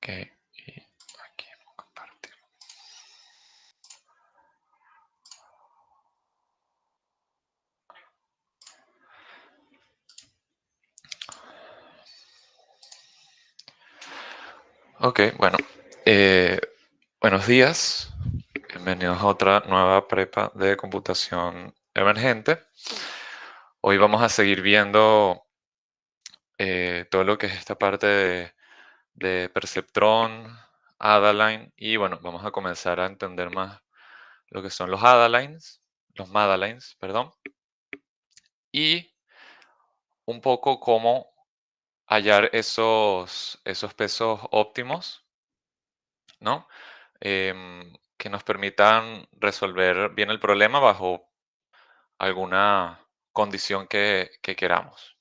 Ok, y aquí compartir. Ok, bueno, buenos días. Bienvenidos a otra nueva prepa de computación emergente. Hoy vamos a seguir viendo todo lo que es esta parte de perceptron, Adaline, y bueno, vamos a comenzar a entender más lo que son los Madalines, perdón, y un poco cómo hallar esos pesos óptimos, ¿no? Que nos permitan resolver bien el problema bajo alguna condición que queramos,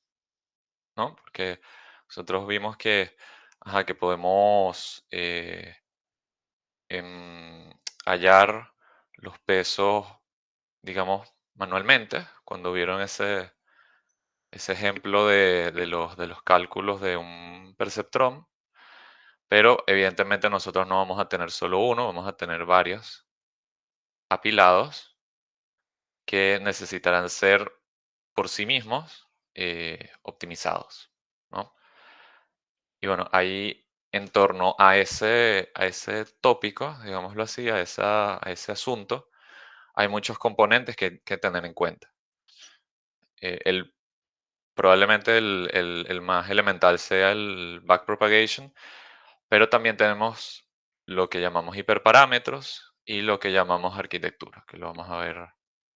¿no? Porque nosotros vimos que, ajá, que podemos em, hallar los pesos, digamos, manualmente, cuando vieron ese ejemplo de los cálculos de un perceptrón, pero evidentemente nosotros no vamos a tener solo uno, vamos a tener varios apilados que necesitarán ser por sí mismos optimizados, ¿no? Y bueno, ahí en torno a ese tópico, digámoslo así, a ese asunto, hay muchos componentes que tener en cuenta. Probablemente el más elemental sea el backpropagation, pero también tenemos lo que llamamos hiperparámetros y lo que llamamos arquitectura, que lo vamos a ver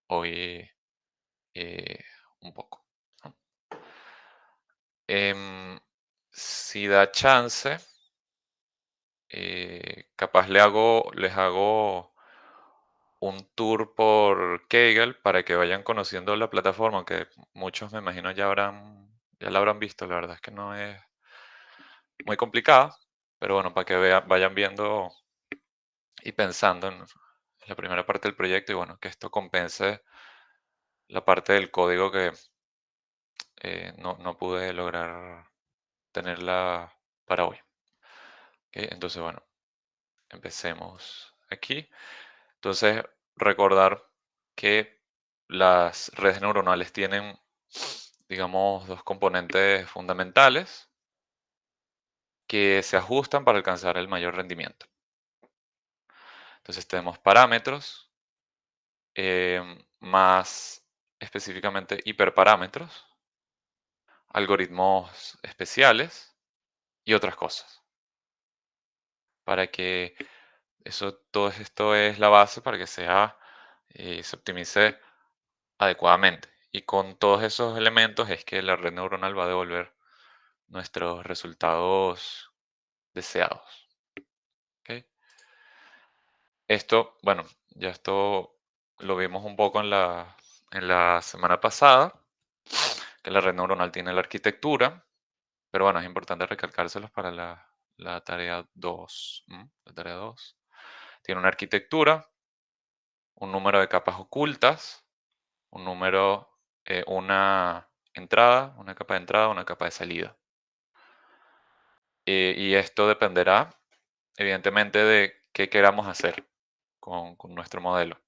hoy eh, un poco, ¿no? Em, si da chance, capaz les hago un tour por Kaggle para que vayan conociendo la plataforma, aunque muchos me imagino ya la habrán visto, la verdad es que no es muy complicada, pero bueno, para que vayan viendo y pensando en la primera parte del proyecto y bueno, que esto compense la parte del código que no pude lograr tenerla para hoy. ¿Ok? Entonces, bueno, empecemos aquí. Entonces, recordar que las redes neuronales tienen, digamos, dos componentes fundamentales que se ajustan para alcanzar el mayor rendimiento. Entonces, tenemos parámetros, más específicamente hiperparámetros, algoritmos especiales y otras cosas. Para que todo esto es la base para que se optimice adecuadamente. Y con todos esos elementos es que la red neuronal va a devolver nuestros resultados deseados. ¿Ok? Bueno, ya esto lo vimos un poco en la semana pasada, que la red neuronal tiene la arquitectura, pero bueno, es importante recalcárselos para la tarea 2. La tarea 2 tiene una arquitectura, un número de capas ocultas, una entrada, una capa de entrada, una capa de salida. Y esto dependerá, evidentemente, de qué queramos hacer con nuestro modelo.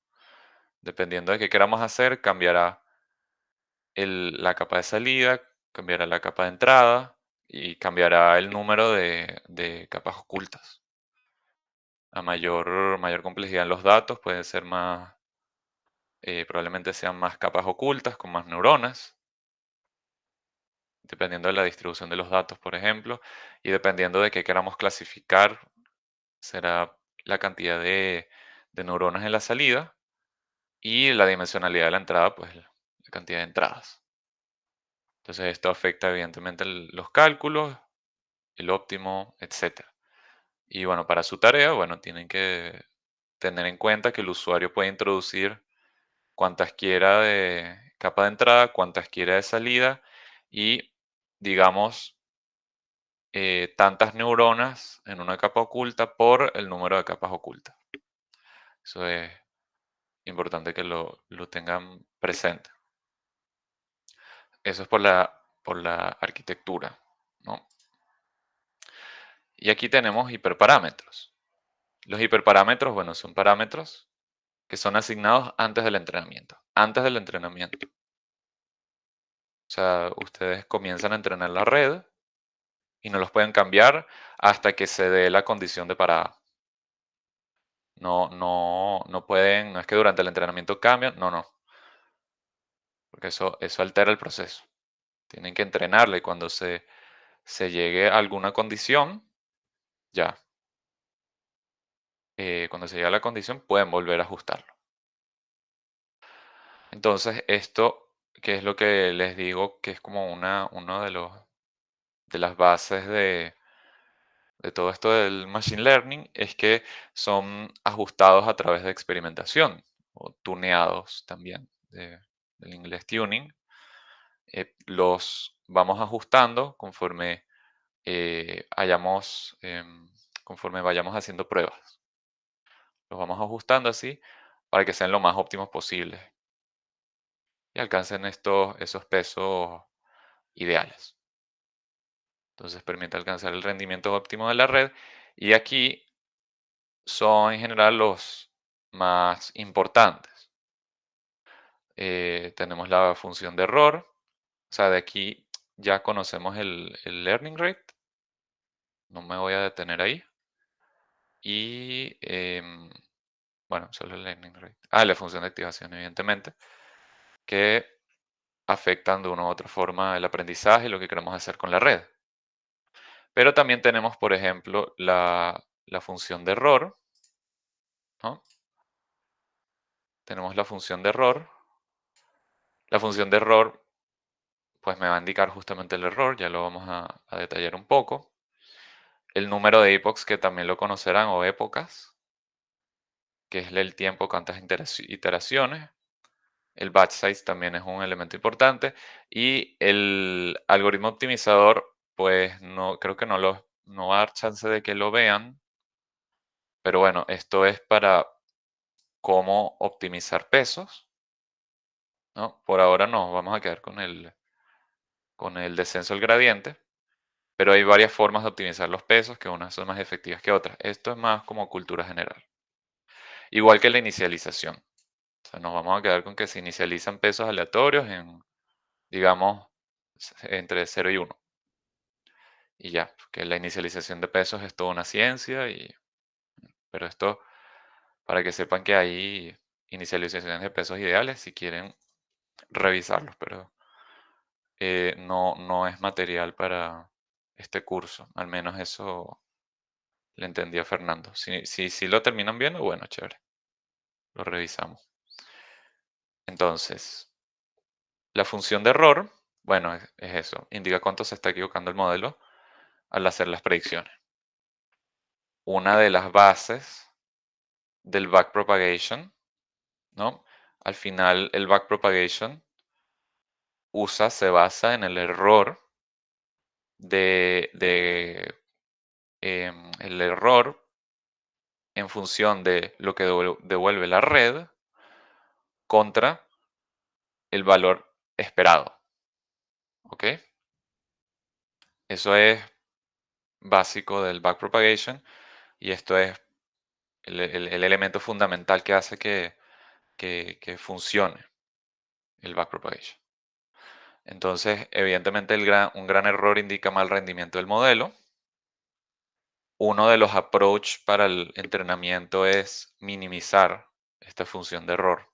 Dependiendo de qué queramos hacer, cambiará la capa de salida, cambiará la capa de entrada y cambiará el número de capas ocultas. A mayor complejidad en los datos, pueden ser probablemente sean más capas ocultas con más neuronas, dependiendo de la distribución de los datos, por ejemplo, y dependiendo de qué queramos clasificar, será la cantidad de neuronas en la salida y la dimensionalidad de la entrada, pues la cantidad de entradas. Entonces esto afecta evidentemente los cálculos, el óptimo, etcétera. Y bueno, para su tarea, bueno, tienen que tener en cuenta que el usuario puede introducir cuantas quiera de capa de entrada, cuantas quiera de salida y, digamos, tantas neuronas en una capa oculta por el número de capas ocultas. Eso es importante que lo tengan presente. Eso es por la arquitectura, ¿no? Y aquí tenemos hiperparámetros. Los hiperparámetros, bueno, son parámetros que son asignados antes del entrenamiento. Antes del entrenamiento. O sea, ustedes comienzan a entrenar la red y no los pueden cambiar hasta que se dé la condición de parada. No pueden, no es que durante el entrenamiento cambian, no, porque eso altera el proceso. Tienen que entrenarla y cuando se llegue a alguna condición, ya, cuando se llegue a la condición pueden volver a ajustarlo. Entonces, esto, que es lo que les digo, que es como uno de las bases de todo esto del machine learning, es que son ajustados a través de experimentación o tuneados también, del inglés tuning. Los vamos ajustando conforme vayamos haciendo pruebas. Los vamos ajustando así para que sean lo más óptimos posibles y alcancen esos pesos ideales. Entonces permite alcanzar el rendimiento óptimo de la red. Y aquí son en general los más importantes. Tenemos la función de error. O sea, de aquí ya conocemos el learning rate. No me voy a detener ahí. Y bueno, solo el learning rate. La función de activación, evidentemente, que afectan de una u otra forma el aprendizaje y lo que queremos hacer con la red. Pero también tenemos, por ejemplo, la función de error, ¿no? Tenemos la función de error. La función de error, pues me va a indicar justamente el error, ya lo vamos a detallar un poco. El número de epochs, que también lo conocerán, o épocas, que es el tiempo, cuántas iteraciones. El batch size también es un elemento importante. Y el algoritmo optimizador, pues no, creo que no va a dar chance de que lo vean. Pero bueno, esto es para cómo optimizar pesos, ¿no? Por ahora nos vamos a quedar con el descenso del gradiente, pero hay varias formas de optimizar los pesos, que unas son más efectivas que otras. Esto es más como cultura general. Igual que la inicialización. O sea, nos vamos a quedar con que se inicializan pesos aleatorios digamos, entre 0 y 1. Y ya, que la inicialización de pesos es toda una ciencia, pero esto para que sepan que hay inicializaciones de pesos ideales si quieren revisarlos, pero no es material para este curso. Al menos eso le entendí a Fernando. Si lo terminan viendo, bueno, chévere, lo revisamos. Entonces, la función de error, bueno, es eso, indica cuánto se está equivocando el modelo al hacer las predicciones. Una de las bases del backpropagation, ¿no? Al final, el backpropagation se basa en el error el error en función de lo que devuelve la red contra el valor esperado. ¿Ok? Eso es básico del backpropagation y esto es el elemento fundamental que hace que funcione el backpropagation. Entonces, evidentemente, un gran error indica mal rendimiento del modelo. Uno de los approach para el entrenamiento es minimizar esta función de error,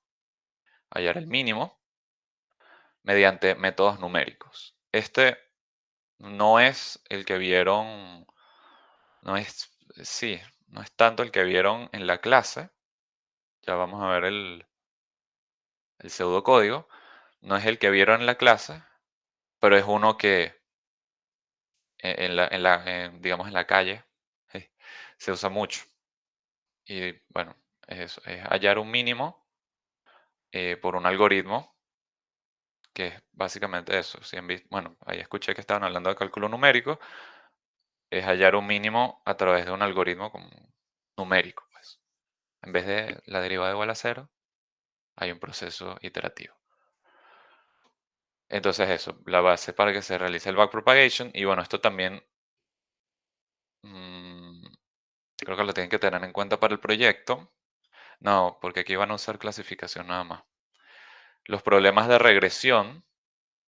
hallar el mínimo mediante métodos numéricos. Este no es el que vieron, no es, sí, no es tanto el que vieron en la clase. Ya vamos a ver el pseudocódigo. No es el que vieron en la clase, pero es uno que digamos, en la calle se usa mucho. Y bueno, es eso, es hallar un mínimo por un algoritmo, que es básicamente eso. Si bueno, ahí escuché que estaban hablando de cálculo numérico, es hallar un mínimo a través de un algoritmo numérico, pues. En vez de la derivada igual a cero, hay un proceso iterativo. Entonces eso, la base para que se realice el backpropagation. Y bueno, esto también creo que lo tienen que tener en cuenta para el proyecto. No, porque aquí van a usar clasificación nada más. Los problemas de regresión,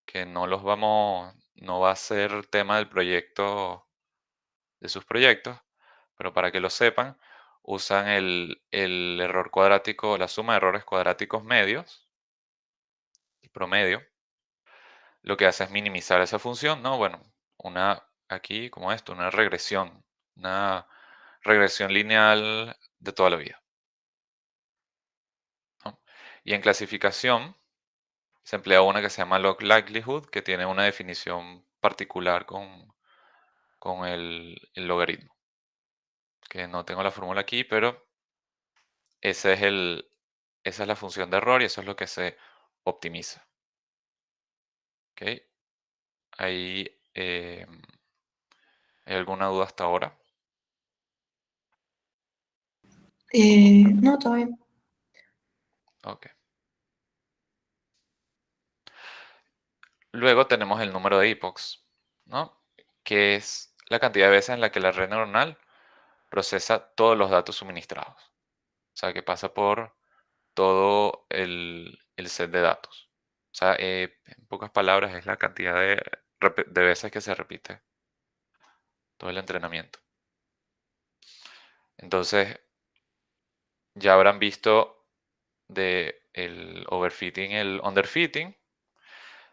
que no va a ser tema del proyecto, de sus proyectos, pero para que lo sepan, usan el error cuadrático, la suma de errores cuadráticos medios, el promedio. Lo que hace es minimizar esa función, ¿no? Bueno, aquí como esto, una regresión lineal de toda la vida, ¿no? Y en clasificación se emplea una que se llama log likelihood, que tiene una definición particular con el logaritmo, que no tengo la fórmula aquí, pero ese es esa es la función de error y eso es lo que se optimiza. ¿Ok? Ahí, ¿hay alguna duda hasta ahora? No, todo bien. Ok. Luego tenemos el número de epochs, ¿no? Que es la cantidad de veces en la que la red neuronal procesa todos los datos suministrados. O sea, que pasa por todo el set de datos. O sea, en pocas palabras, es la cantidad de veces que se repite todo el entrenamiento. Entonces, ya habrán visto de el overfitting, el underfitting.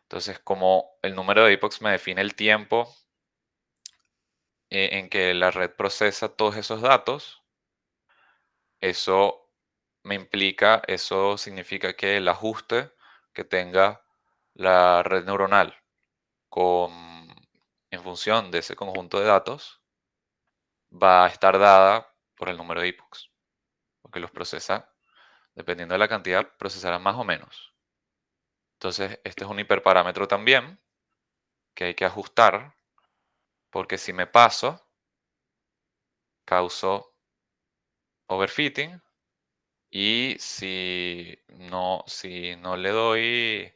Entonces, como el número de epochs me define el tiempo en que la red procesa todos esos datos, eso eso significa que el ajuste que tenga la red neuronal con, en función de ese conjunto de datos va a estar dada por el número de epochs, porque los procesa, dependiendo de la cantidad, procesará más o menos. Entonces, este es un hiperparámetro también que hay que ajustar, porque si me paso, causo overfitting, y si no le doy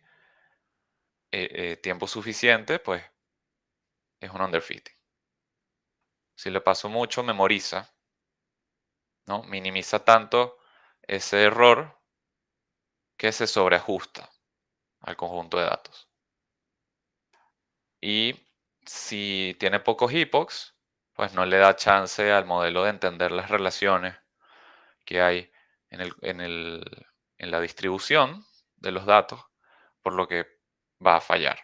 tiempo suficiente, pues es un underfitting. Si le paso mucho, memoriza, ¿no? Minimiza tanto ese error que se sobreajusta al conjunto de datos. Y si tiene pocos epochs, pues no le da chance al modelo de entender las relaciones que hay en la distribución de los datos, por lo que va a fallar.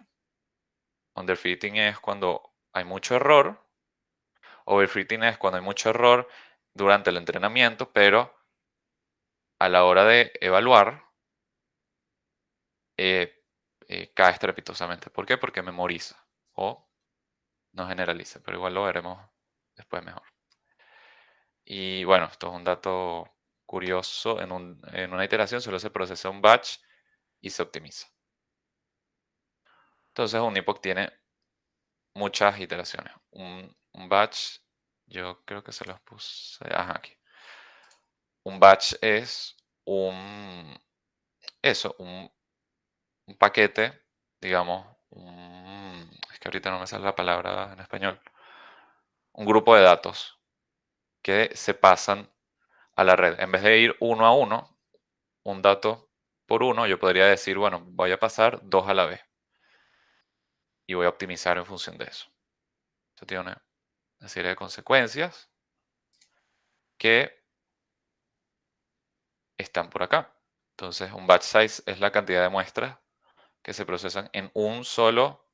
Underfitting es cuando hay mucho error. Overfitting es cuando hay mucho error durante el entrenamiento, pero a la hora de evaluar, eh, cae estrepitosamente. ¿Por qué? Porque memoriza o no generaliza, pero igual lo veremos después mejor. Y bueno, esto es un dato curioso. En una iteración solo se procesa un batch y se optimiza. Entonces un epoch tiene muchas iteraciones. Un batch, yo creo que se los puse, ajá, aquí. Un batch es eso, un paquete, digamos, es que ahorita no me sale la palabra en español, un grupo de datos que se pasan a la red. En vez de ir uno a uno, un dato por uno, yo podría decir, bueno, voy a pasar dos a la vez y voy a optimizar en función de eso. Eso tiene una serie de consecuencias que están por acá. Entonces, un batch size es la cantidad de muestras que se procesan en un solo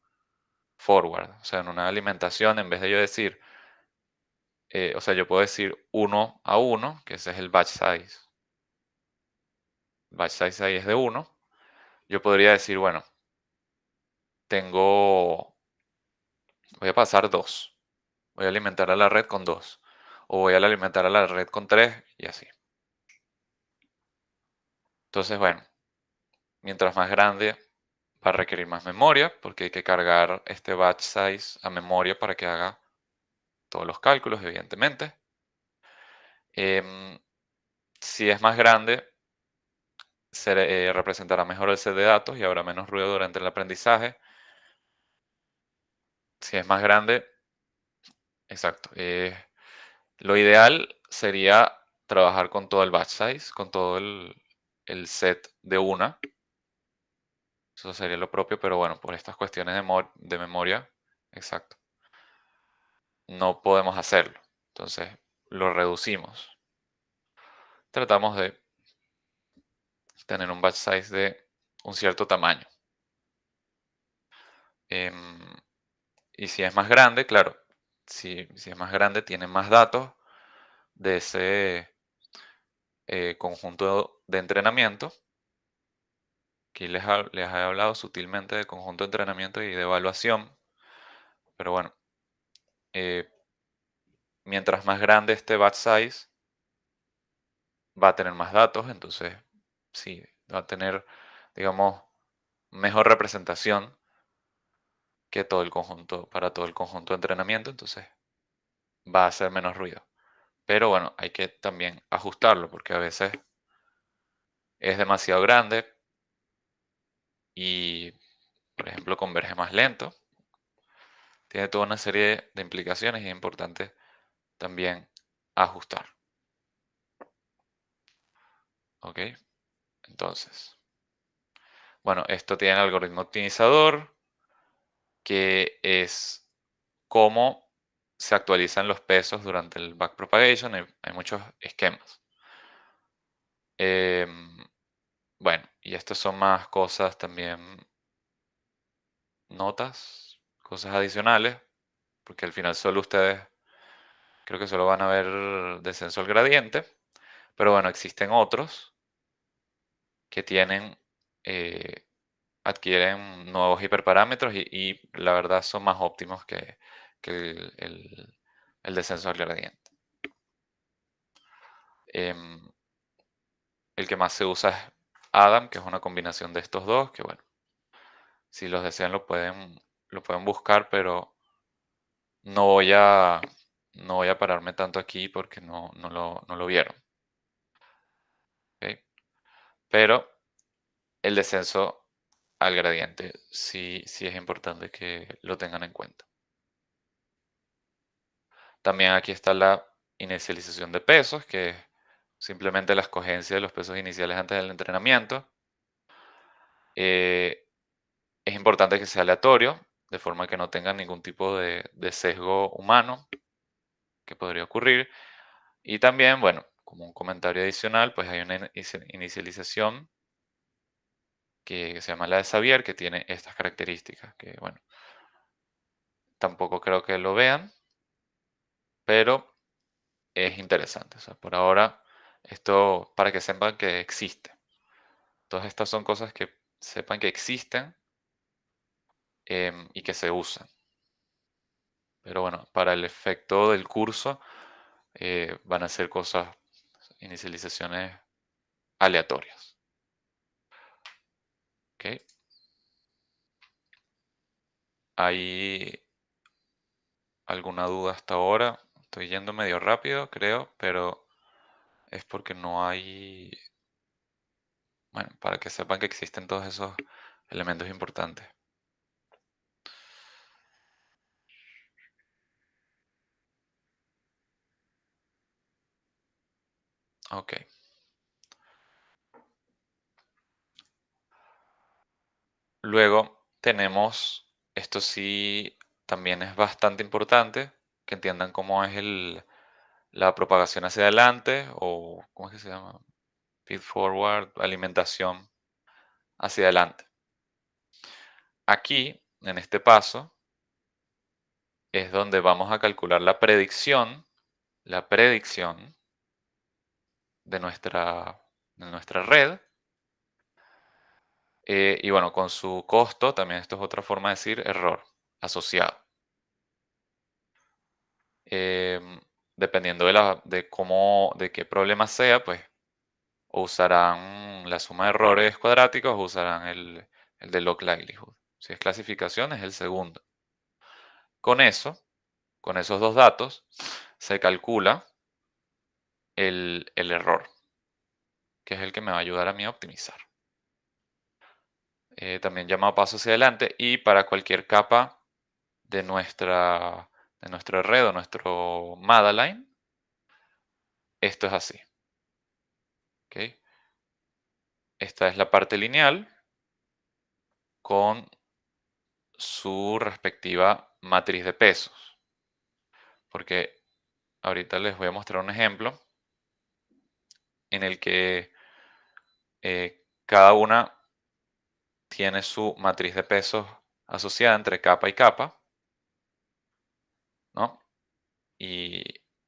forward, o sea, en una alimentación, en vez de yo decir, o sea, yo puedo decir uno a uno, que ese es el batch size. Batch size ahí es de 1. Yo podría decir, bueno, voy a pasar 2. Voy a alimentar a la red con 2. O voy a alimentar a la red con 3 y así. Entonces, bueno, mientras más grande va a requerir más memoria, porque hay que cargar este batch size a memoria para que haga todos los cálculos, evidentemente. Em, si es más grande, representará mejor el set de datos y habrá menos ruido durante el aprendizaje. Si es más grande, exacto. Lo ideal sería trabajar con todo el batch size, con todo el set de una. Eso sería lo propio, pero bueno, por estas cuestiones de memoria, exacto, no podemos hacerlo. Entonces, lo reducimos. Tratamos de tener un batch size de un cierto tamaño. Em, y si es más grande, claro, si es más grande, tiene más datos de ese conjunto de entrenamiento. Aquí les he hablado sutilmente de conjunto de entrenamiento y de evaluación, pero bueno, eh, mientras más grande este batch size, va a tener más datos, entonces sí, va a tener, digamos, mejor representación que todo el conjunto, para todo el conjunto de entrenamiento, entonces va a hacer menos ruido. Pero bueno, hay que también ajustarlo porque a veces es demasiado grande y, por ejemplo, converge más lento. Tiene toda una serie de implicaciones y es importante también ajustar. ¿Ok? Entonces, bueno, esto tiene el algoritmo optimizador, que es cómo se actualizan los pesos durante el backpropagation. Hay muchos esquemas. Em, bueno, y estas son más cosas también, notas, cosas adicionales, porque al final solo ustedes creo que solo van a ver descenso al gradiente, pero bueno, existen otros que tienen, eh, adquieren nuevos hiperparámetros y la verdad son más óptimos que el descenso al gradiente. Em, el que más se usa es Adam, que es una combinación de estos dos, que bueno, si los desean lo pueden buscar, pero no voy a, no voy a pararme tanto aquí porque no lo vieron. ¿Ok? Pero el descenso al gradiente sí es importante que lo tengan en cuenta. También aquí está la inicialización de pesos, que es simplemente la escogencia de los pesos iniciales antes del entrenamiento. Eh, es importante que sea aleatorio, de forma que no tenga ningún tipo de sesgo humano que podría ocurrir. Y también, bueno, como un comentario adicional, pues hay una inicialización que se llama la de Xavier, que tiene estas características, que bueno, tampoco creo que lo vean, pero es interesante. O sea, por ahora, esto para que sepan que existe. Todas estas son cosas que sepan que existen, y que se usan. Pero bueno, para el efecto del curso, van a ser cosas, inicializaciones aleatorias. ¿Ok? ¿Hay alguna duda hasta ahora? Estoy yendo medio rápido, creo, pero es porque no hay, bueno, para que sepan que existen todos esos elementos importantes. Ok. Luego tenemos, esto sí también es bastante importante, que entiendan cómo es la propagación hacia adelante o, ¿cómo es que se llama? Feed forward, alimentación hacia adelante. Aquí, en este paso, es donde vamos a calcular la predicción de nuestra red. Y bueno, con su costo, también esto es otra forma de decir error asociado. Em, dependiendo de qué problema sea, pues o usarán la suma de errores cuadráticos o usarán el de log likelihood. Si es clasificación, es el segundo. Con eso, con esos dos datos, se calcula el error, que es el que me va a ayudar a mí a optimizar. También llamado paso hacia adelante y para cualquier capa de nuestra red o nuestro Madeline, esto es así. ¿Ok? Esta es la parte lineal con su respectiva matriz de pesos. Porque ahorita les voy a mostrar un ejemplo en el que cada una tiene su matriz de pesos asociada entre capa y capa, ¿no? Y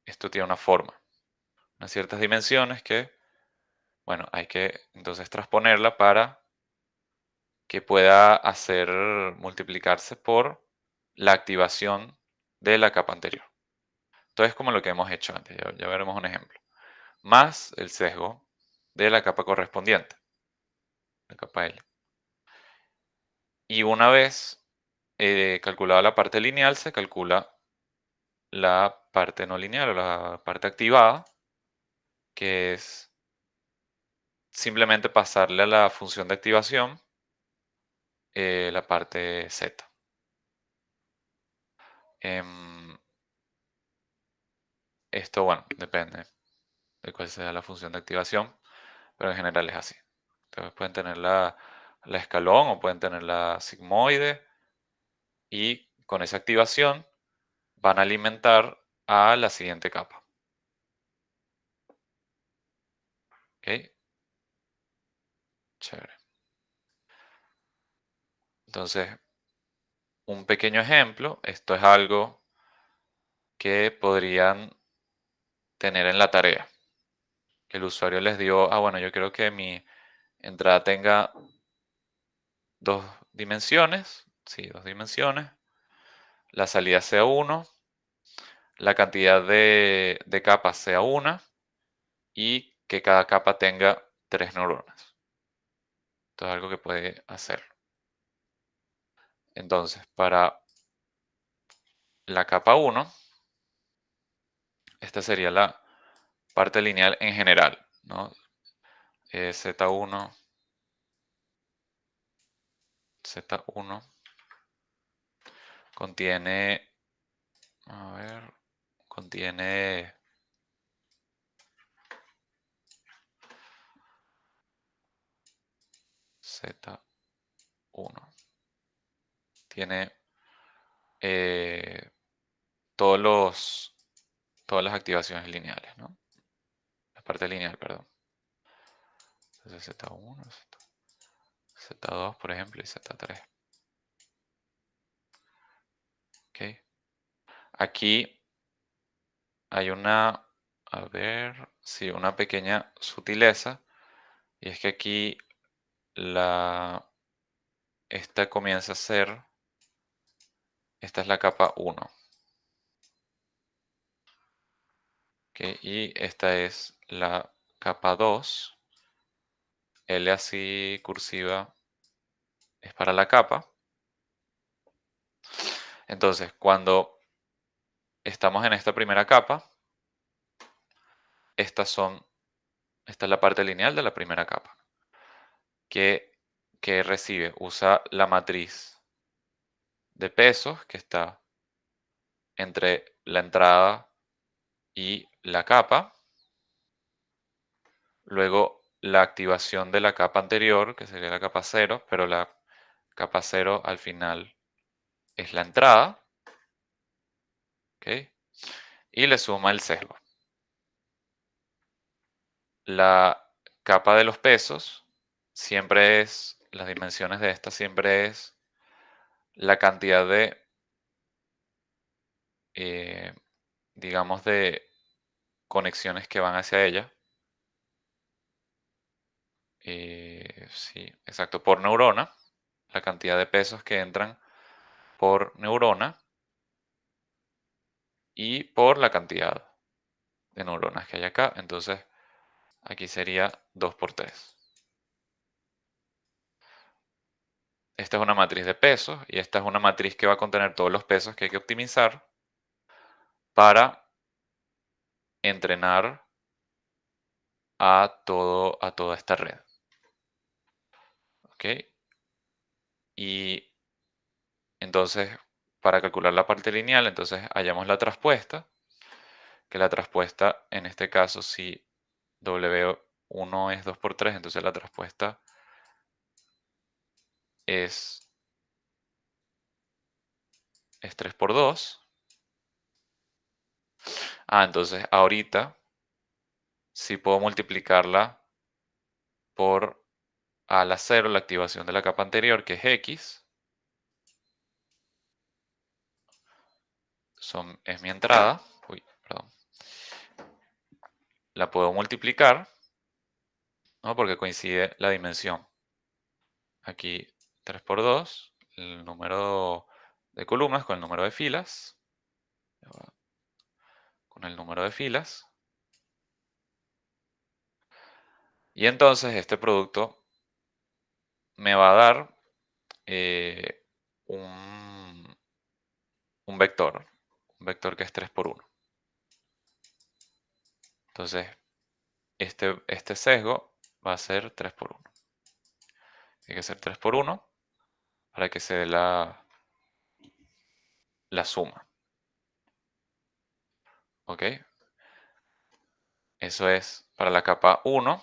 esto tiene una forma, unas ciertas dimensiones que, bueno, hay que entonces transponerla para que pueda hacer multiplicarse por la activación de la capa anterior. Entonces, como lo que hemos hecho antes, ya veremos un ejemplo. Más el sesgo de la capa correspondiente, la capa L. Y una vez calculada la parte lineal, se calcula la parte no lineal o la parte activada, que es simplemente pasarle a la función de activación la parte z. Em, Esto, bueno, depende de cuál sea la función de activación, pero en general es así. Entonces pueden tener la escalón o pueden tener la sigmoide y con esa activación van a alimentar a la siguiente capa. ¿Ok? Chévere. Entonces, un pequeño ejemplo, esto es algo que podrían tener en la tarea. Que el usuario les dio, bueno, yo quiero que mi entrada tenga dos dimensiones, sí, dos dimensiones, la salida sea 1, la cantidad de capas sea 1 y que cada capa tenga 3 neuronas. Esto es algo que puede hacer. Entonces, para la capa 1, esta sería la parte lineal en general, ¿no? Z1, Z1 contiene, a ver, contiene Z1. Tiene eh, todas las activaciones lineales, ¿no? La parte lineal, perdón. Entonces Z1, Z2, por ejemplo, y Z3. ¿Ok? Aquí hay a ver, sí, una pequeña sutileza, y es que aquí esta comienza a ser, esta es la capa 1, ¿ok? Y esta es la capa 2, L así cursiva es para la capa. Entonces, cuando estamos en esta primera capa, esta es la parte lineal de la primera capa, que, que recibe, usa la matriz de pesos que está entre la entrada y la capa, luego la activación de la capa anterior, que sería la capa 0, pero la capa 0 al final es la entrada, ¿ok? Y le suma el sesgo. La capa de los pesos siempre es, las dimensiones de esta siempre es la cantidad de, eh, digamos, de conexiones que van hacia ella. Sí, exacto, por neurona, la cantidad de pesos que entran por neurona y por la cantidad de neuronas que hay acá. Entonces, aquí sería 2 por 3. Esta es una matriz de pesos y esta es una matriz que va a contener todos los pesos que hay que optimizar para entrenar a toda esta red. ¿Ok? Y entonces, para calcular la parte lineal, entonces hallamos la traspuesta, que la traspuesta, en este caso, si W1 es 2 por 3, entonces la traspuesta es 3 por 2. Entonces ahorita sí puedo multiplicarla por a la 0, la activación de la capa anterior, que es X, es mi entrada. Uy, perdón. La puedo multiplicar, ¿no? Porque coincide la dimensión. Aquí 3 por 2, el número de columnas con el número de filas. Con el número de filas. Y entonces este producto me va a dar un, un vector. Un vector que es 3 por 1. Entonces, este sesgo va a ser 3 por 1. Tiene que ser 3 por 1 para que se dé la suma. ¿Ok? Eso es para la capa 1.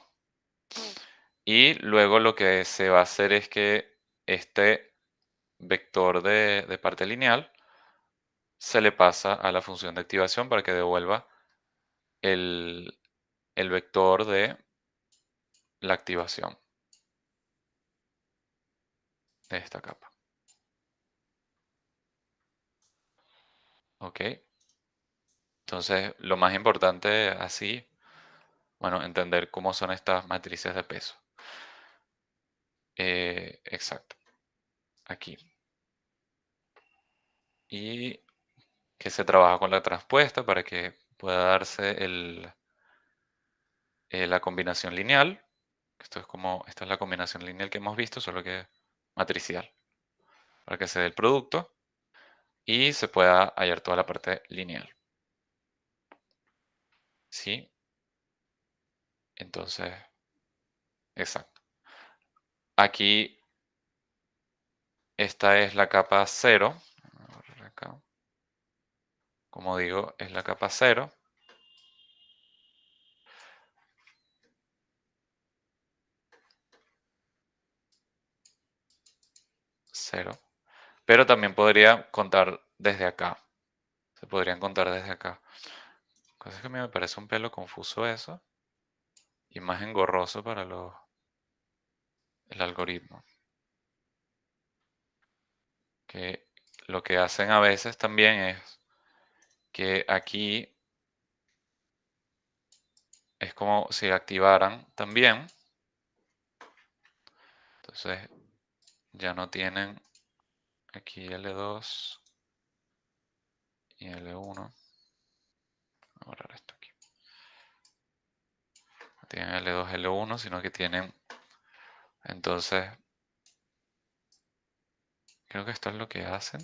Y luego lo que se va a hacer es que este vector de parte lineal se le pasa a la función de activación para que devuelva el, el vector de la activación de esta capa. ¿Ok? Entonces, lo más importante así, bueno, entender cómo son estas matrices de peso. Exacto, aquí. Y que se trabaja con la transpuesta para que pueda darse la combinación lineal. Esta es la combinación lineal que hemos visto, solo que matricial, para que se dé el producto y se pueda hallar toda la parte lineal. ¿Sí? Entonces, exacto. Aquí, esta es la capa 0. Acá. Como digo, es la capa 0. 0. Pero también podría contar desde acá. Se podrían contar desde acá. Cosa que a mí me parece un pelo confuso eso. Y más engorroso para el algoritmo. Que lo que hacen a veces también es que aquí es como si activaran también. Entonces ya no tienen aquí L2 y L1. Voy a borrar esto aquí. No tienen L2, L1, sino que tienen, entonces, creo que esto es lo que hacen.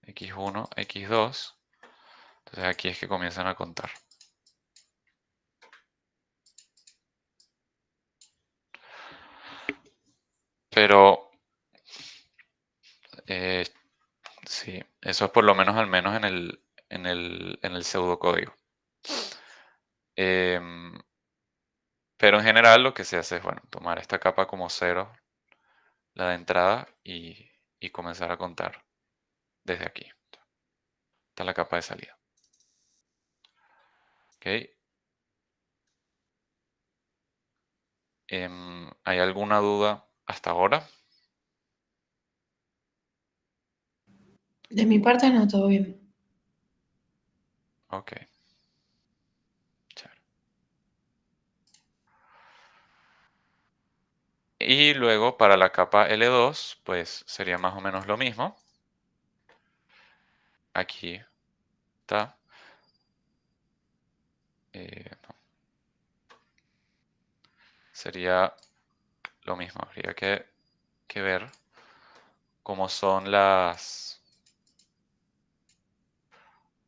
X1, X2. Entonces aquí es que comienzan a contar. Pero sí, eso es por lo menos al menos en el pseudocódigo. Pero en general lo que se hace es, bueno, tomar esta capa como 0, la de entrada, y comenzar a contar desde aquí. Esta es la capa de salida. ¿Ok? ¿Hay alguna duda hasta ahora? De mi parte no, todo bien. Ok. Chévere. Y luego para la capa L2, pues sería más o menos lo mismo. Aquí está. No. Sería lo mismo. Habría que ver cómo son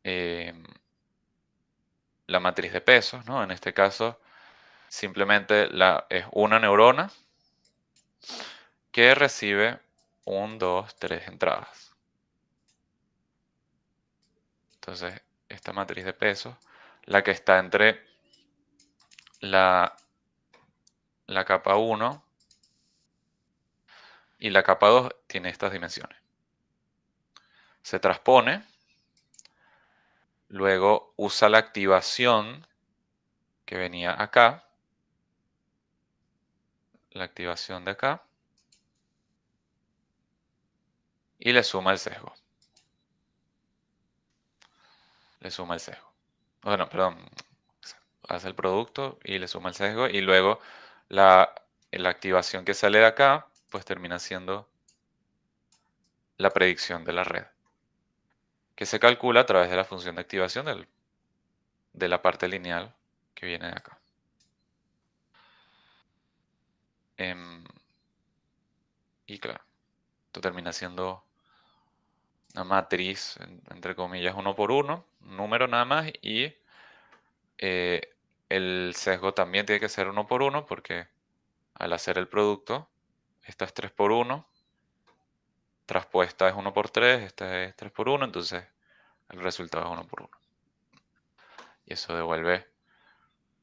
eh, la matriz de pesos, ¿no? En este caso, simplemente es una neurona que recibe 1, 2, 3 entradas. Entonces, esta matriz de pesos La que está entre la, la capa 1 y la capa 2 tiene estas dimensiones. Se transpone, luego usa la activación que venía acá, la activación de acá, y le suma el sesgo. Le suma el sesgo. Bueno, perdón, hace el producto y le suma el sesgo, y luego la activación que sale de acá, pues termina siendo la predicción de la red, que se calcula a través de la función de activación de la parte lineal que viene de acá. Y claro, esto termina siendo una matriz, entre comillas, uno por uno, un número nada más, y eh, el sesgo también tiene que ser uno por uno, porque al hacer el producto, esta es 3 por 1, traspuesta es 1 por 3, esta es 3 por 1, entonces el resultado es 1 por 1. Y eso devuelve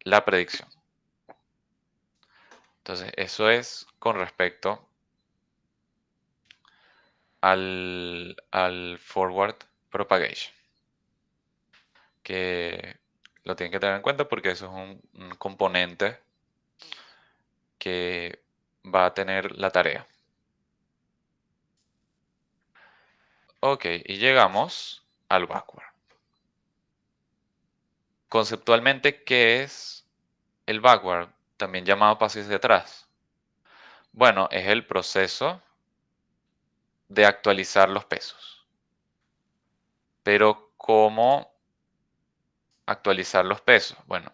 la predicción. Entonces, eso es con respecto al forward propagation, que lo tienen que tener en cuenta porque eso es un componente que va a tener la tarea. Ok, y llegamos al backward. Conceptualmente, ¿qué es el backward? También llamado paso hacia atrás. Bueno, es el proceso de actualizar los pesos. Pero, ¿cómo actualizar los pesos? Bueno,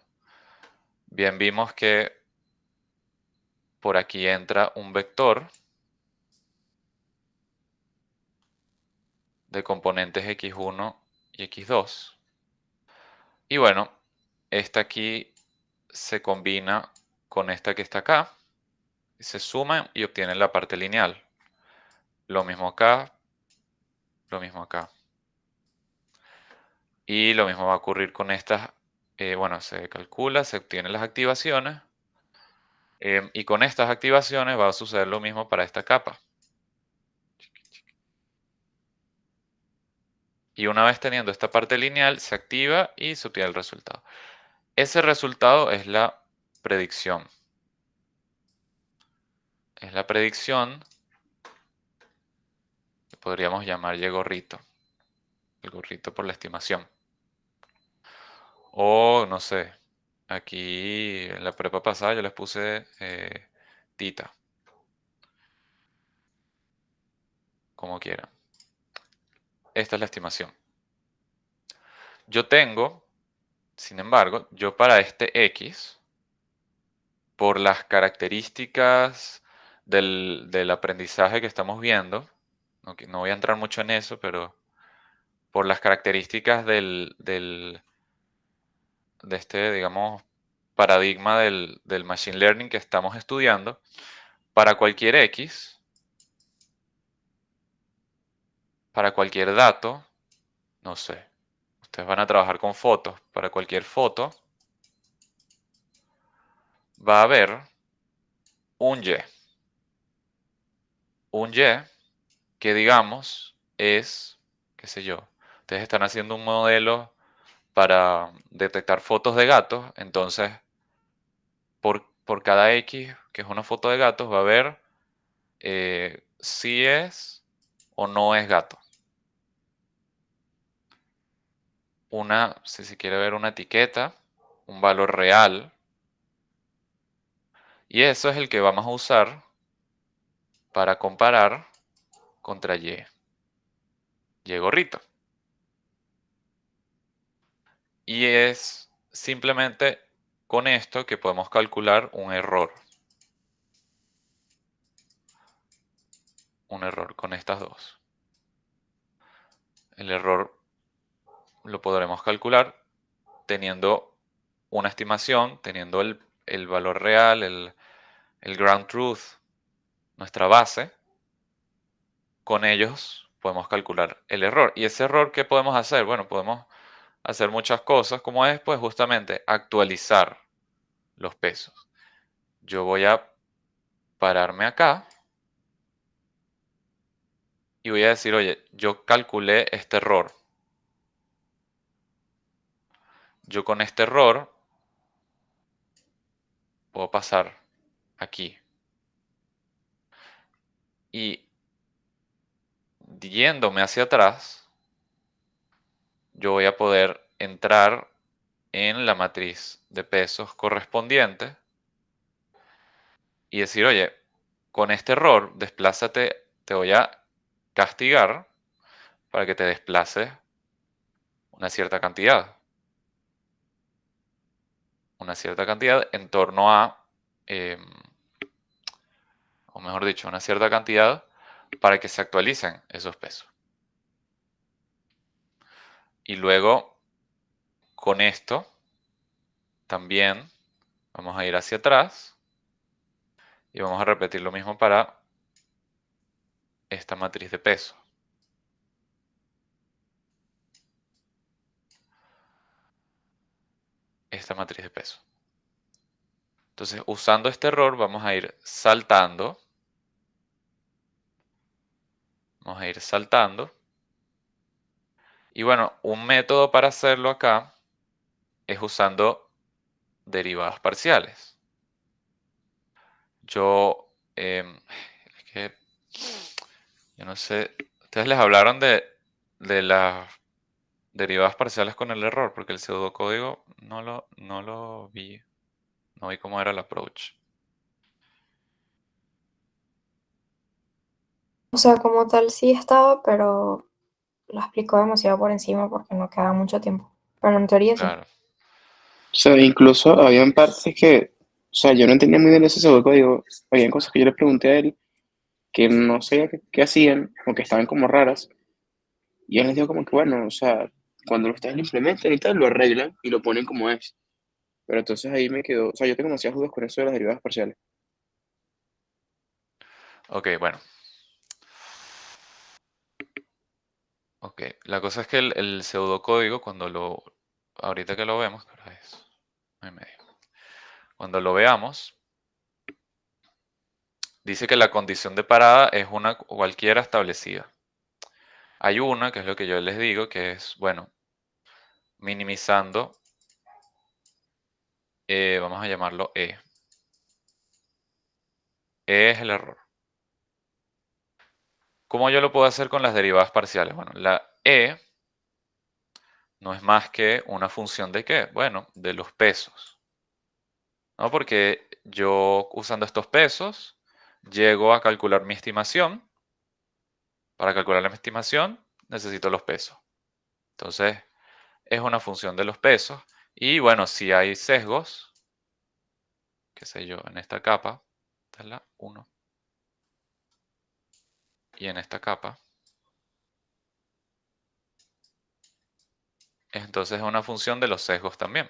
bien vimos que por aquí entra un vector de componentes x1 y x2. Y bueno, esta aquí se combina con esta que está acá, se suman y obtienen la parte lineal. Lo mismo acá, lo mismo acá. Y lo mismo va a ocurrir con estas, bueno, se calcula, se obtienen las activaciones, y con estas activaciones va a suceder lo mismo para esta capa. Y una vez teniendo esta parte lineal, se activa y se obtiene el resultado. Ese resultado es la predicción. Es la predicción que podríamos llamar Y gorrito. El gorrito por la estimación. O no sé, aquí en la prepa pasada yo les puse tita, como quieran. Esta es la estimación. Yo tengo, sin embargo, yo para este X, por las características del aprendizaje que estamos viendo, no voy a entrar mucho en eso, pero por las características de este, digamos, paradigma del machine learning que estamos estudiando, para cualquier X, para cualquier dato, no sé, ustedes van a trabajar con fotos, para cualquier foto va a haber un Y. Un Y que digamos es, qué sé yo, ustedes están haciendo un modelo para detectar fotos de gatos, entonces por cada X, que es una foto de gatos, va a haber si es o no es gato. Si se quiere ver una etiqueta, un valor real, y eso es el que vamos a usar para comparar contra Y gorrito. Y es simplemente con esto que podemos calcular un error. Un error con estas dos. El error lo podremos calcular teniendo una estimación, teniendo el valor real, el ground truth, nuestra base. Con ellos podemos calcular el error. ¿Y ese error qué podemos hacer? Bueno, podemos hacer muchas cosas, como es pues justamente actualizar los pesos. Yo voy a pararme acá y voy a decir, oye, yo calculé este error. Yo con este error puedo pasar aquí. Y yéndome hacia atrás, yo voy a poder entrar en la matriz de pesos correspondiente y decir, oye, con este error, desplázate, te voy a castigar para que te desplaces una cierta cantidad en torno a, em, o mejor dicho, una cierta cantidad para que se actualicen esos pesos. Y luego, con esto, también vamos a ir hacia atrás y vamos a repetir lo mismo para esta matriz de peso. Esta matriz de peso. Entonces, usando este error, vamos a ir saltando. Vamos a ir saltando. Y bueno, un método para hacerlo acá es usando derivadas parciales. Yo, es que, yo no sé, ustedes les hablaron de las derivadas parciales con el error, porque el pseudocódigo no lo vi, no vi cómo era el approach. O sea, como tal sí estaba, pero lo explicó demasiado por encima porque no queda mucho tiempo. Pero en teoría sí. Claro, O sea, incluso habían partes que, o sea, yo no entendía muy bien ese pseudocódigo. Habían cosas que yo le pregunté a él que no sabía qué hacían, o que estaban como raras. Y él les dijo como que, bueno, o sea, cuando ustedes lo implementan y tal, lo arreglan y lo ponen como es. Pero entonces ahí me quedó, o sea, yo tengo demasiadas dudas con eso de las derivadas parciales. ok, bueno. Ok, la cosa es que el pseudocódigo, ahorita que lo vemos, ¿qué hora es? 9:30. Cuando lo veamos, dice que la condición de parada es una cualquiera establecida. Hay una, que es lo que yo les digo, que es, bueno, minimizando, vamos a llamarlo E. E es el error. ¿Cómo yo lo puedo hacer con las derivadas parciales? Bueno, la E no es más que una función de qué? Bueno, de los pesos, ¿no? Porque yo usando estos pesos llego a calcular mi estimación. Para calcular la estimación necesito los pesos. Entonces es una función de los pesos. Y bueno, si hay sesgos, qué sé yo, en esta capa, esta es la 1, y en esta capa, entonces es una función de los sesgos también.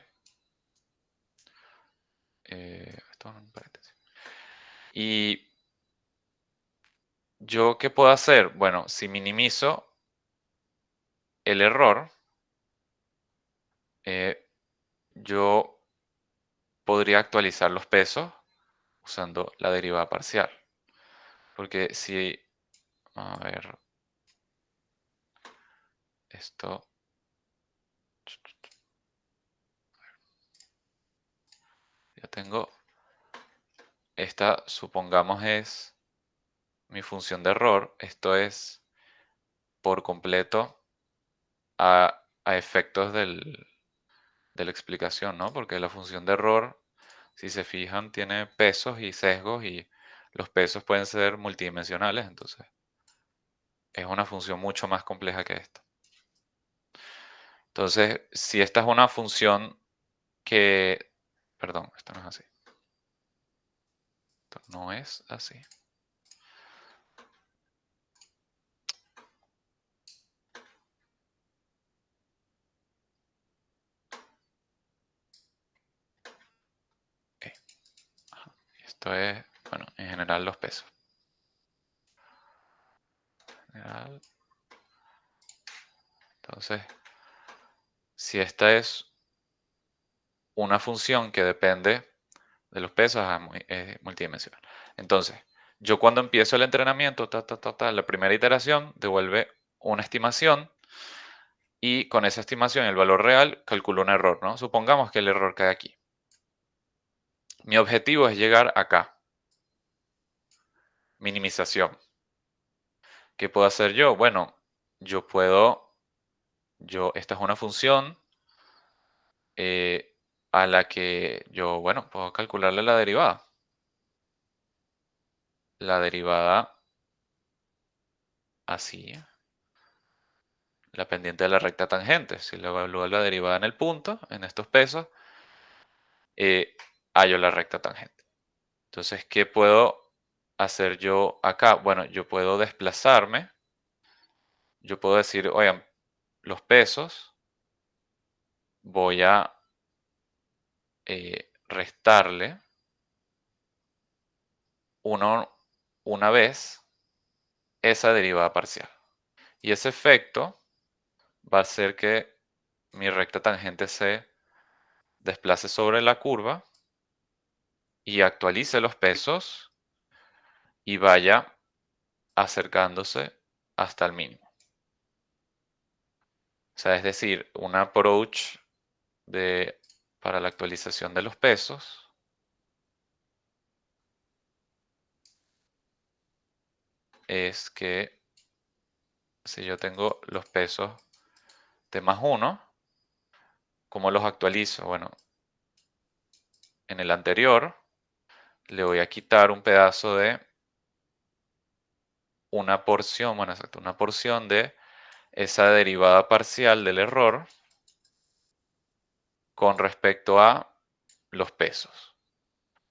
Esto es un paréntesis. Y yo, ¿qué puedo hacer? Bueno, si minimizo el error, yo podría actualizar los pesos usando la derivada parcial. Porque si, a ver, esto, ya tengo, esta supongamos es mi función de error. Esto es por completo a efectos de la explicación, ¿no? Porque la función de error, si se fijan, tiene pesos y sesgos y los pesos pueden ser multidimensionales, entonces es una función mucho más compleja que esta. Entonces, si esta es una función que, perdón, esto no es así. Esto no es así. Ok, ajá. Esto es, bueno, en general los pesos. General. Entonces, si esta es una función que depende de los pesos, es multidimensional. Entonces, yo cuando empiezo el entrenamiento, la primera iteración devuelve una estimación y con esa estimación, el valor real, calculo un error, ¿no? Supongamos que el error cae aquí. Mi objetivo es llegar acá. Minimización. ¿Qué puedo hacer yo? Bueno, esta es una función a la que yo, bueno, puedo calcularle la derivada. La derivada así, la pendiente de la recta tangente. Si le evalúo la derivada en el punto, en estos pesos, hallo la recta tangente. Entonces, ¿qué puedo hacer yo acá? Bueno, yo puedo desplazarme. Yo puedo decir, oigan, los pesos voy a restarle una vez esa derivada parcial. Y ese efecto va a hacer que mi recta tangente se desplace sobre la curva y actualice los pesos y vaya acercándose hasta el mínimo. O sea, es decir, un approach para la actualización de los pesos es que si yo tengo los pesos de +1, ¿cómo los actualizo? Bueno, en el anterior le voy a quitar un pedazo de una porción, bueno, exacto, una porción de esa derivada parcial del error con respecto a los pesos.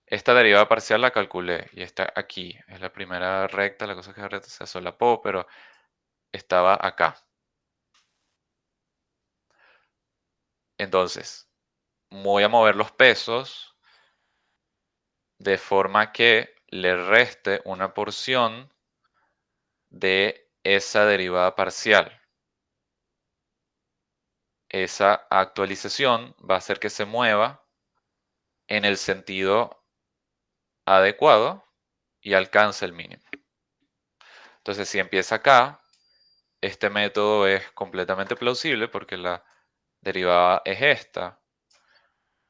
Esta derivada parcial la calculé y está aquí. Es la primera recta, la cosa es que la recta se solapó, pero estaba acá. Entonces, voy a mover los pesos de forma que le reste una porción de esa derivada parcial. Esa actualización va a hacer que se mueva en el sentido adecuado y alcance el mínimo. Entonces, si empieza acá, este método es completamente plausible porque la derivada es esta,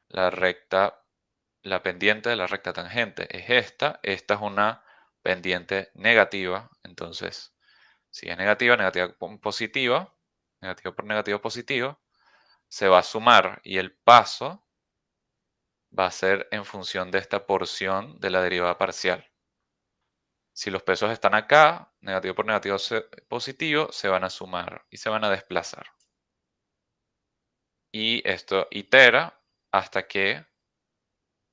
la pendiente de la recta tangente es esta es una pendiente negativa, entonces si es negativa, negativa con positiva, negativo por negativo positivo, se va a sumar y el paso va a ser en función de esta porción de la derivada parcial. Si los pesos están acá, negativo por negativo positivo, se van a sumar y se van a desplazar. Y esto itera hasta que,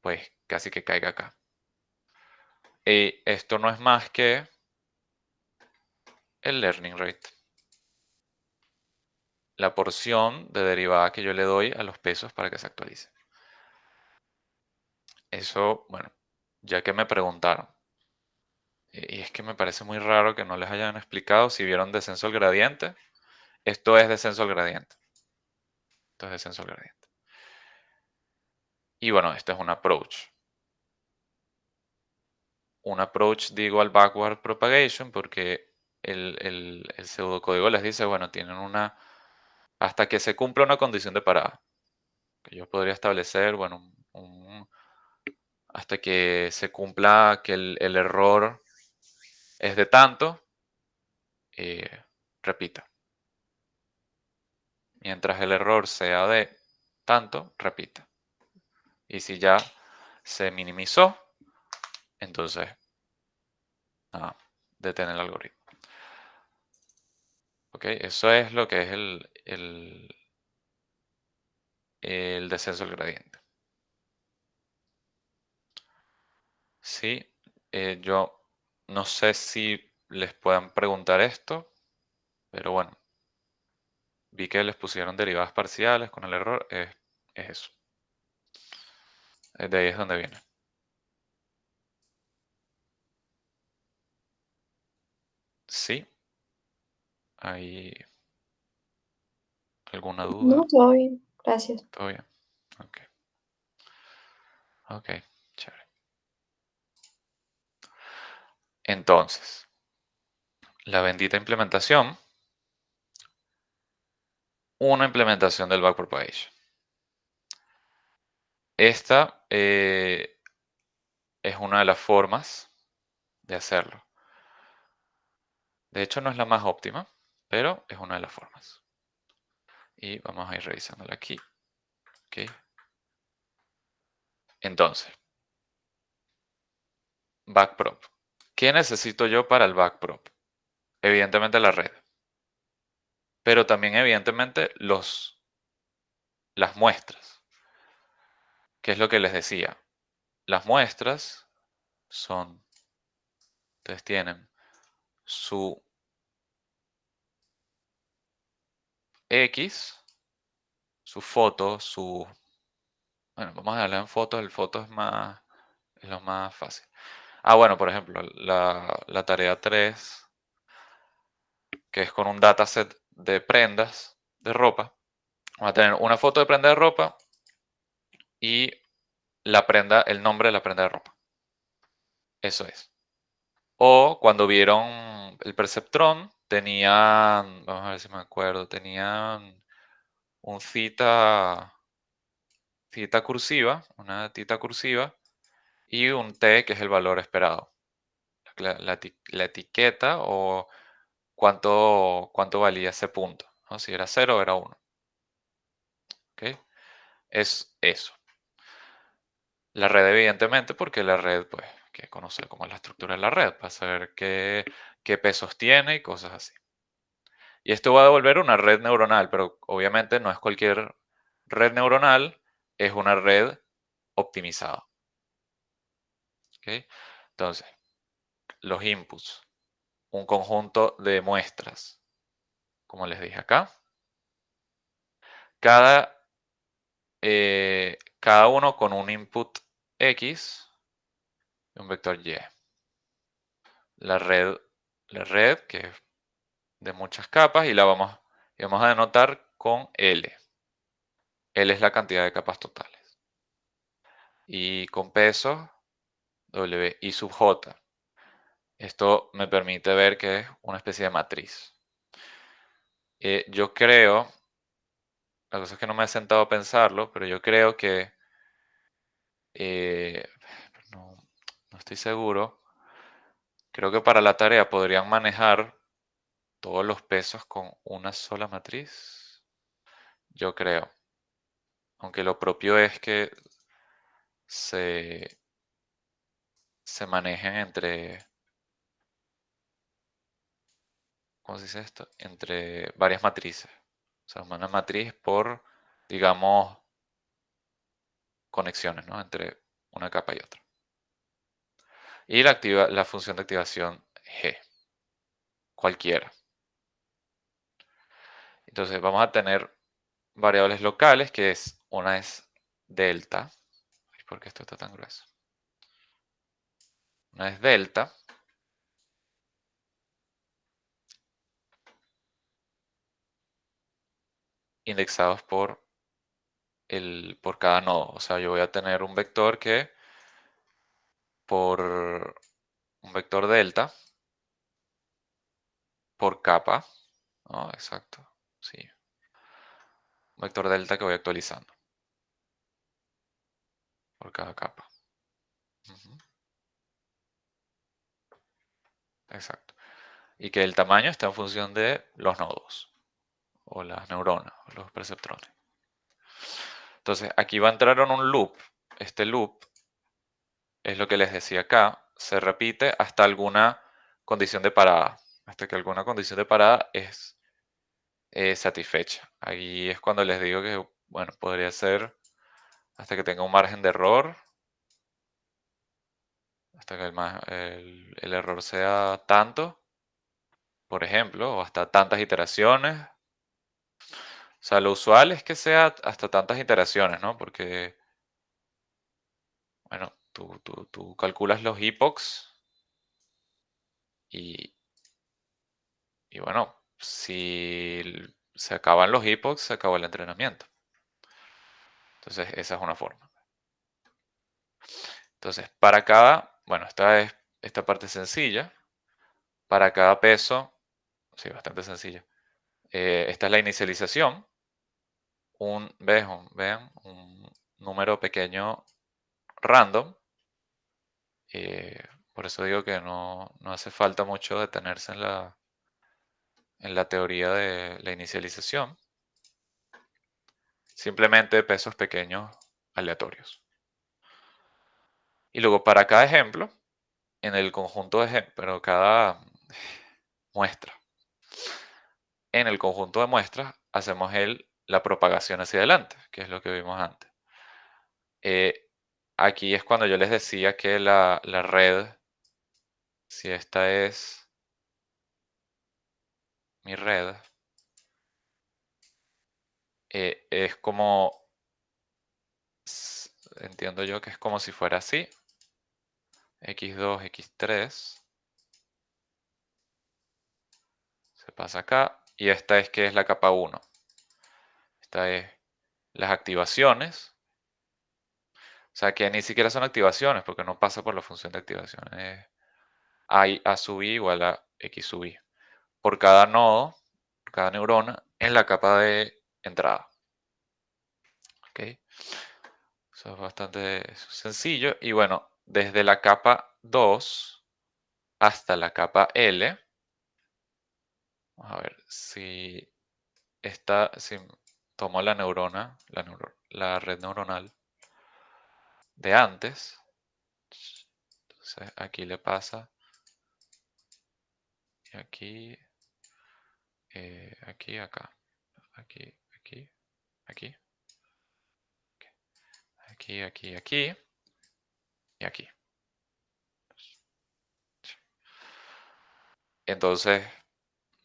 pues, casi que caiga acá. Y esto no es más que el learning rate. La porción de derivada que yo le doy a los pesos para que se actualice. Eso, bueno, ya que me preguntaron. Y es que me parece muy raro que no les hayan explicado si vieron descenso al gradiente. Esto es descenso al gradiente. Esto es descenso al gradiente. Y bueno, este es un approach. Un approach digo al backward propagation porque el pseudocódigo les dice, bueno, tienen hasta que se cumpla una condición de parada. Que yo podría establecer, bueno, hasta que se cumpla que el error es de tanto, repita. Mientras el error sea de tanto, repita. Y si ya se minimizó, entonces, nada, detén el algoritmo. ¿Ok? Eso es lo que es el descenso del gradiente. Sí, yo no sé si les puedan preguntar esto, pero bueno, vi que les pusieron derivadas parciales con el error, es eso. De ahí es donde viene. Sí, ahí ¿Alguna duda? No, todo bien. Gracias. ¿Todo bien? Ok. Ok, chévere. Entonces, la bendita implementación, una implementación del backpropagation. Esta es una de las formas de hacerlo. De hecho, no es la más óptima, pero es una de las formas. Y vamos a ir revisándola aquí. Ok. Entonces, backprop. ¿Qué necesito yo para el backprop? Evidentemente la red. Pero también evidentemente las muestras. ¿Qué es lo que les decía? Las muestras son, ustedes tienen su X, su foto, bueno, vamos a hablar en fotos, el foto es lo más fácil. Ah, bueno, por ejemplo, la tarea 3, que es con un dataset de prendas de ropa. Vamos a tener una foto de prenda de ropa y la prenda, el nombre de la prenda de ropa. Eso es. O cuando vieron el perceptrón, tenían, vamos a ver si me acuerdo, tenían un cita cursiva, una tita cursiva y un T que es el valor esperado. La etiqueta o cuánto valía ese punto, ¿no? Si era 0 o era 1. ¿Ok? Es eso. La red, evidentemente, porque la red, pues, que conoce cómo es la estructura de la red, para saber qué pesos tiene y cosas así. Y esto va a devolver una red neuronal, pero obviamente no es cualquier red neuronal, es una red optimizada. ¿Ok? Entonces, los inputs, un conjunto de muestras, como les dije acá. Cada uno con un input X y un vector Y. La red que es de muchas capas y vamos a denotar con L. L es la cantidad de capas totales. Y con pesos, W y sub J. Esto me permite ver que es una especie de matriz. Yo creo, la cosa es que no me he sentado a pensarlo, pero yo creo que, eh, no estoy seguro, creo que para la tarea podrían manejar todos los pesos con una sola matriz. Yo creo. Aunque lo propio es que se, se manejen entre, ¿cómo se dice esto? Entre varias matrices. O sea, una matriz por, digamos, conexiones, ¿no? Entre una capa y otra. Y la función de activación G, cualquiera. Entonces vamos a tener variables locales, una es delta. ¿Por qué esto está tan grueso? Una es delta. Indexados por cada nodo. O sea, yo voy a tener un vector que por un vector delta por capa, ¿no? Exacto, sí. Un vector delta que voy actualizando por cada capa. Ujú. Exacto. Y que el tamaño está en función de los nodos, o las neuronas, o los perceptrones. Entonces, aquí va a entrar en un loop. Este loop es lo que les decía acá, se repite hasta alguna condición de parada, hasta que alguna condición de parada es satisfecha. Ahí es cuando les digo que, bueno, podría ser hasta que tenga un margen de error, hasta que el error sea tanto, por ejemplo, o hasta tantas iteraciones. O sea, lo usual es que sea hasta tantas iteraciones, ¿no? Porque, bueno, tú calculas los epochs y bueno, si se acaban los epochs, se acabó el entrenamiento. Entonces, esa es una forma. Entonces, para cada, bueno, esta parte es sencilla. Para cada peso, sí, bastante sencilla. Esta es la inicialización. Vean, un número pequeño random. Por eso digo que no hace falta mucho detenerse en la teoría de la inicialización. Simplemente pesos pequeños aleatorios. Y luego para cada ejemplo, en el conjunto de ejemplos, pero cada muestra. En el conjunto de muestras hacemos la propagación hacia adelante, que es lo que vimos antes. Aquí es cuando yo les decía que la red, si esta es mi red, es como, entiendo yo que es como si fuera así, x2, x3, se pasa acá, y esta es que es la capa 1. Esta es las activaciones, o sea que ni siquiera son activaciones, porque no pasa por la función de activación, es A sub i igual a x sub i, por cada nodo, por cada neurona, en la capa de entrada. ¿Ok? Eso es bastante sencillo. Y bueno, desde la capa 2 hasta la capa L, vamos a ver si tomo la neurona, la red neuronal de antes. Entonces aquí le pasa, y aquí, aquí, acá, aquí, aquí, aquí, aquí y aquí. Entonces,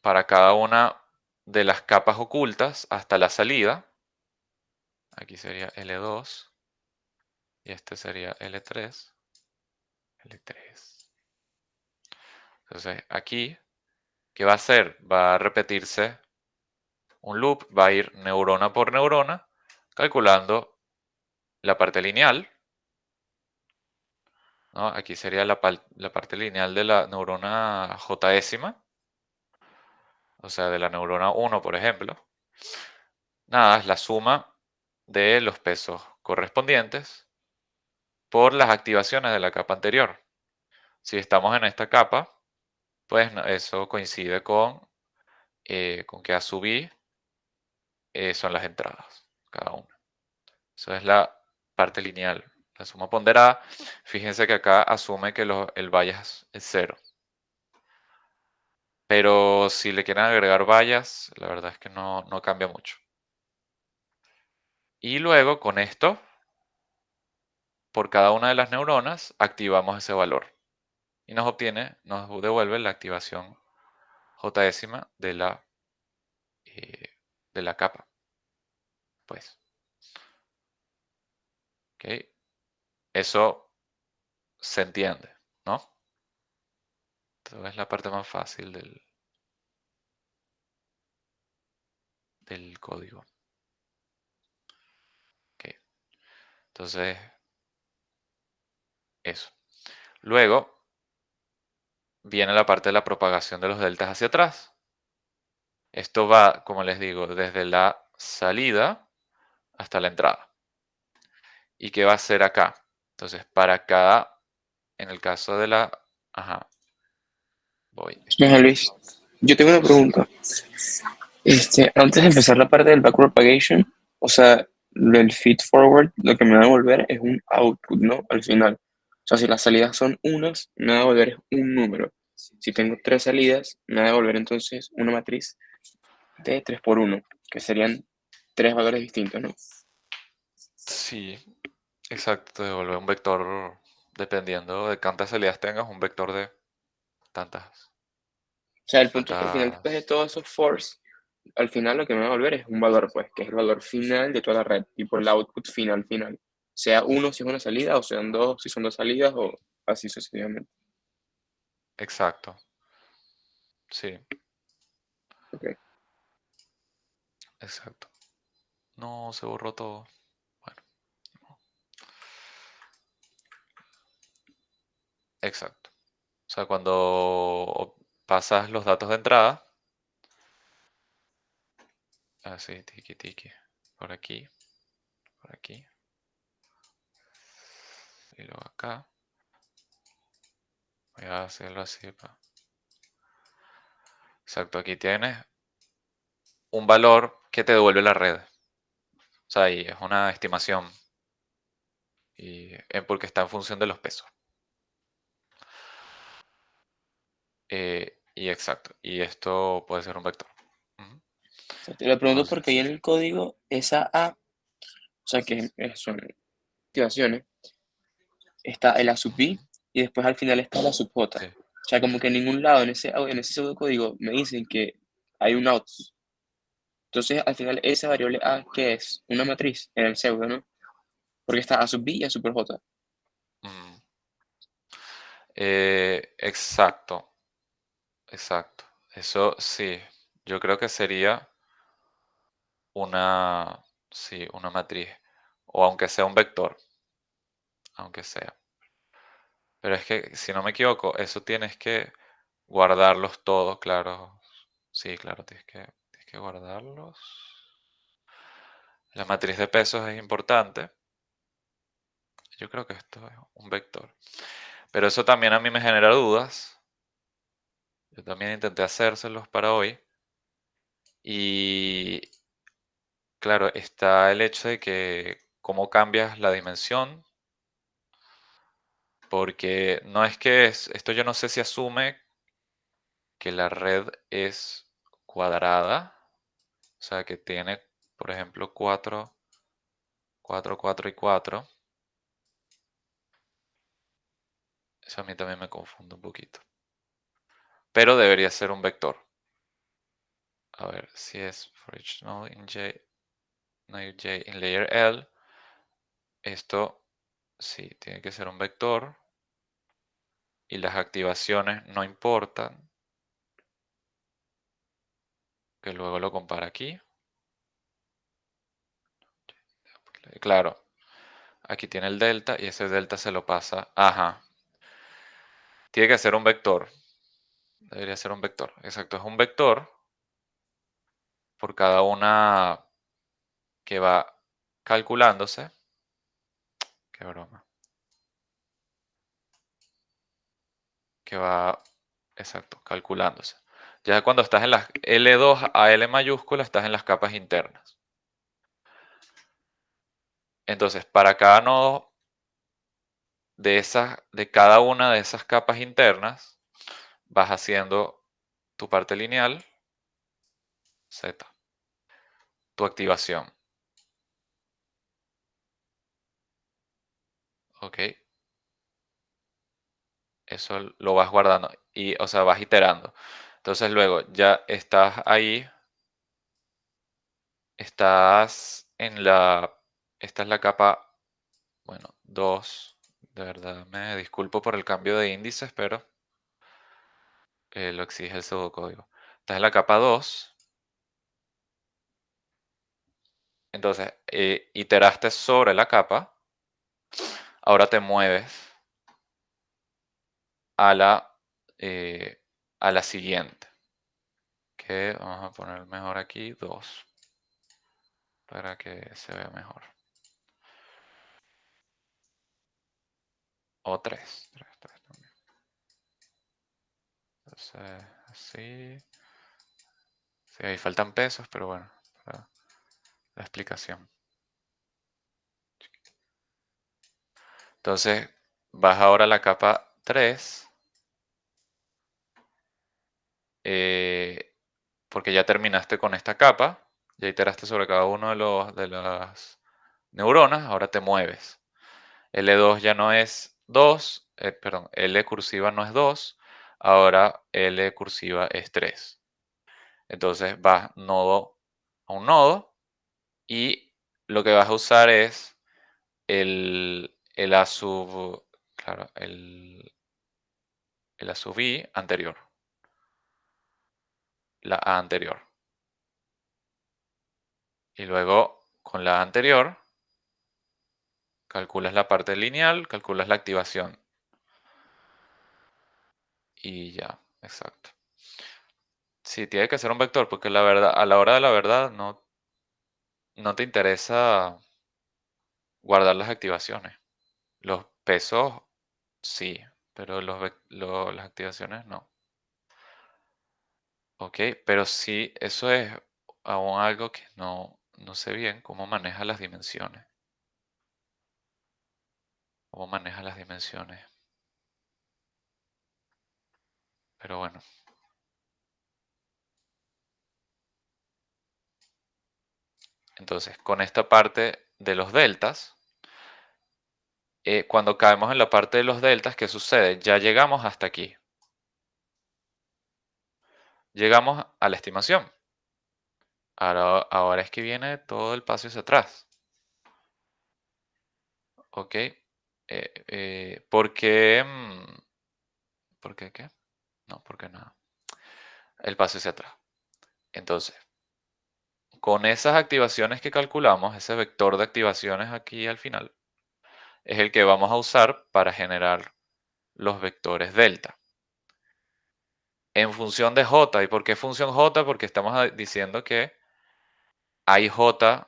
para cada una de las capas ocultas hasta la salida, aquí sería L2 y este sería L3. L3. Entonces, aquí, ¿qué va a hacer? Va a repetirse un loop, va a ir neurona por neurona, calculando la parte lineal, ¿no? Aquí sería la parte lineal de la neurona jésima, o sea, de la neurona 1, por ejemplo. Nada, es la suma de los pesos correspondientes por las activaciones de la capa anterior. Si estamos en esta capa, pues eso coincide con que A sub i son las entradas, cada una. Eso es la parte lineal. La suma ponderada, fíjense que acá asume que el bias es 0. Pero si le quieren agregar bias, la verdad es que no cambia mucho. Y luego con esto, por cada una de las neuronas, activamos ese valor. Y nos devuelve la activación jésima de la capa. Pues, ¿ok? Eso se entiende, ¿no? Entonces es la parte más fácil del código. Ok. Entonces, eso. Luego viene la parte de la propagación de los deltas hacia atrás. Esto va, como les digo, desde la salida hasta la entrada. ¿Y qué va a hacer acá? Entonces, en el caso de la... Ajá, voy. Mira, Luis, yo tengo una pregunta. Antes de empezar la parte del back propagation, o sea, del feed forward, lo que me va a devolver es un output, ¿no? Al final. O sea, si las salidas son unas, me va a devolver un número. Si tengo tres salidas, me va a devolver entonces una matriz de 3 por 1, que serían tres valores distintos, ¿no? O Sí, exacto, te devuelve un vector, dependiendo de cuántas salidas tengas, un vector de tantas, sea, el punto es que al final, después de tantas... todos esos fors, al final lo que me va a devolver es un valor, pues, que es el valor final de toda la red, y por el output final. Sea uno si es una salida, o sean dos si son dos salidas, o así sucesivamente. Exacto, sí. Ok. Exacto. No, se borró todo. Bueno, exacto. O sea, cuando pasas los datos de entrada, así, tiki tiki, por aquí, y luego acá. Voy a hacerlo así. Exacto, aquí tienes un valor que te devuelve la red. O sea, y es una estimación. Porque está en función de los pesos. Y exacto. Y esto puede ser un vector. Ujú. O sea, te lo pregunto porque ahí Entonces, en el código, esa A, o sea, que son activaciones, está el A sub B y después al final está la sub J. sí. O sea, como que en ningún lado en ese pseudocódigo me dicen que hay un out. Entonces, al final, esa variable A, ¿qué es? Una matriz en el pseudo, ¿no? Porque está A sub B y A super J. Mm. Exacto. Exacto. Eso sí. Yo creo que sería una, sí, una matriz. O aunque sea un vector. Aunque sea. Pero es que, si no me equivoco, eso tienes que guardarlos todos, claro. Sí, claro, tienes que guardarlos. La matriz de pesos es importante. Yo creo que esto es un vector. Pero eso también a mí me genera dudas. Yo también intenté hacérselos para hoy. Y claro, está el hecho de que cómo cambias la dimensión. Porque no es que esto yo no sé si asume que la red es cuadrada. O sea, que tiene, por ejemplo, 4, 4, 4 y 4. Eso a mí también me confunde un poquito. Pero debería ser un vector. A ver, si es for each node in J, node J in layer L. Esto sí, tiene que ser un vector. Y las activaciones no importan. Que luego lo compara aquí. Claro, aquí tiene el delta y ese delta se lo pasa. Ajá. Tiene que ser un vector. Debería ser un vector. Exacto, es un vector por cada una que va calculándose. Qué broma. Que va, exacto, calculándose. Ya cuando estás en las L2 a L mayúscula, estás en las capas internas. Entonces, para cada nodo de cada una de esas capas internas, vas haciendo tu parte lineal, Z, tu activación. ¿Ok? Eso lo vas guardando y, o sea, vas iterando. Entonces luego ya estás ahí, esta es la capa, bueno, 2. De verdad, me disculpo por el cambio de índices, pero lo exige el pseudocódigo. Estás en la capa 2. Entonces, iteraste sobre la capa. Ahora te mueves a eh, a la siguiente. Que vamos a poner mejor aquí 2. Para que se vea mejor. O 3. 3 también. Entonces, así. Sí, ahí faltan pesos, pero bueno, para la explicación. Entonces, vas ahora a la capa 3. Porque ya terminaste con esta capa. Ya iteraste sobre cada uno de las neuronas. Ahora te mueves. L2 ya no es 2. Perdón, L cursiva no es 2. Ahora L cursiva es 3. Entonces vas nodo a un nodo. Y lo que vas a usar es el A sub, claro, el A sub I anterior, la A anterior. Y luego, con la anterior, calculas la parte lineal, calculas la activación. Y ya, exacto. Sí, tiene que ser un vector, porque la verdad, a la hora de la verdad no te interesa guardar las activaciones. Los pesos, sí, pero las activaciones no. Ok, pero sí, eso es aún algo que no sé bien cómo maneja las dimensiones. Cómo maneja las dimensiones. Pero bueno. Entonces, con esta parte de los deltas, cuando caemos en la parte de los deltas, ¿qué sucede? Ya llegamos hasta aquí. Llegamos a la estimación. Ahora es que viene todo el paso hacia atrás. ¿Ok? ¿Por qué? ¿Por qué qué? No, ¿por qué nada? El paso hacia atrás. Entonces, con esas activaciones que calculamos, ese vector de activaciones aquí al final, es el que vamos a usar para generar los vectores delta. En función de j. ¿Y por qué función j? Porque estamos diciendo que hay j